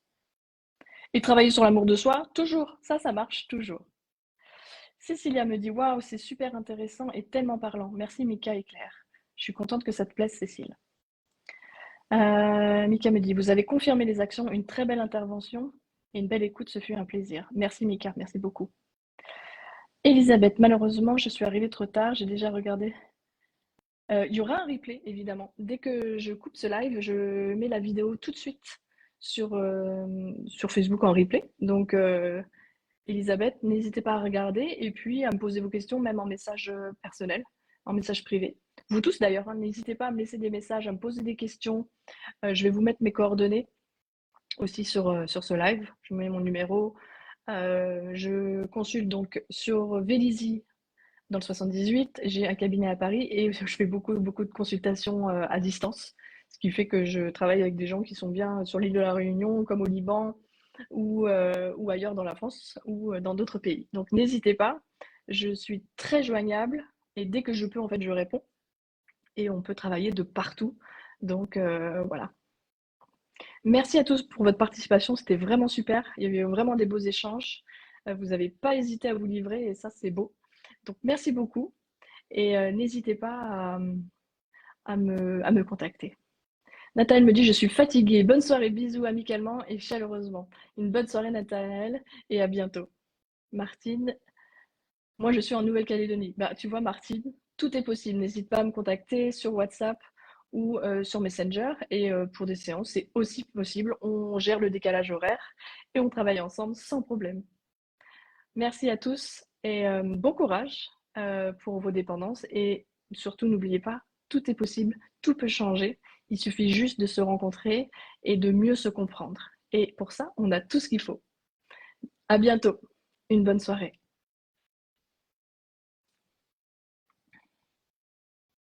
Et travailler sur l'amour de soi, toujours, ça marche toujours. Cécilia me dit: «Waouh, c'est super intéressant et tellement parlant. Merci Mika et Claire». Je suis contente que ça te plaise, Cécile. Mika me dit: «Vous avez confirmé les actions, une très belle intervention et une belle écoute, ce fut un plaisir». Merci Mika, merci beaucoup. Elisabeth: «Malheureusement, je suis arrivée trop tard, j'ai déjà regardé». Il y aura un replay, évidemment. Dès que je coupe ce live, je mets la vidéo tout de suite sur Facebook en replay. Donc, Elisabeth, n'hésitez pas à regarder et puis à me poser vos questions, même en message personnel, en message privé. Vous tous d'ailleurs, hein, n'hésitez pas à me laisser des messages, à me poser des questions. Je vais vous mettre mes coordonnées aussi sur ce live. Je mets mon numéro. Je consulte donc sur Vélizy dans le 78. J'ai un cabinet à Paris et je fais beaucoup de consultations à distance, ce qui fait que je travaille avec des gens qui sont bien sur l'île de la Réunion, comme au Liban, ou ailleurs dans la France, ou dans d'autres pays. Donc n'hésitez pas, je suis très joignable et dès que je peux, en fait, je réponds et on peut travailler de partout. Donc voilà. Merci à tous pour votre participation, c'était vraiment super. Il y avait vraiment des beaux échanges. Vous n'avez pas hésité à vous livrer et ça, c'est beau. Donc merci beaucoup et n'hésitez pas à me contacter. Nathanaël me dit: «Je suis fatiguée. Bonne soirée, bisous amicalement et chaleureusement». Une bonne soirée, Nathanaël, et à bientôt. Martine: «Moi, je suis en Nouvelle-Calédonie». Bah, tu vois, Martine, tout est possible. N'hésite pas à me contacter sur WhatsApp ou sur Messenger. Et pour des séances, c'est aussi possible. On gère le décalage horaire et on travaille ensemble sans problème. Merci à tous et bon courage pour vos dépendances. Et surtout, n'oubliez pas, tout est possible, tout peut changer. Il suffit juste de se rencontrer et de mieux se comprendre. Et pour ça, on a tout ce qu'il faut. À bientôt. Une bonne soirée.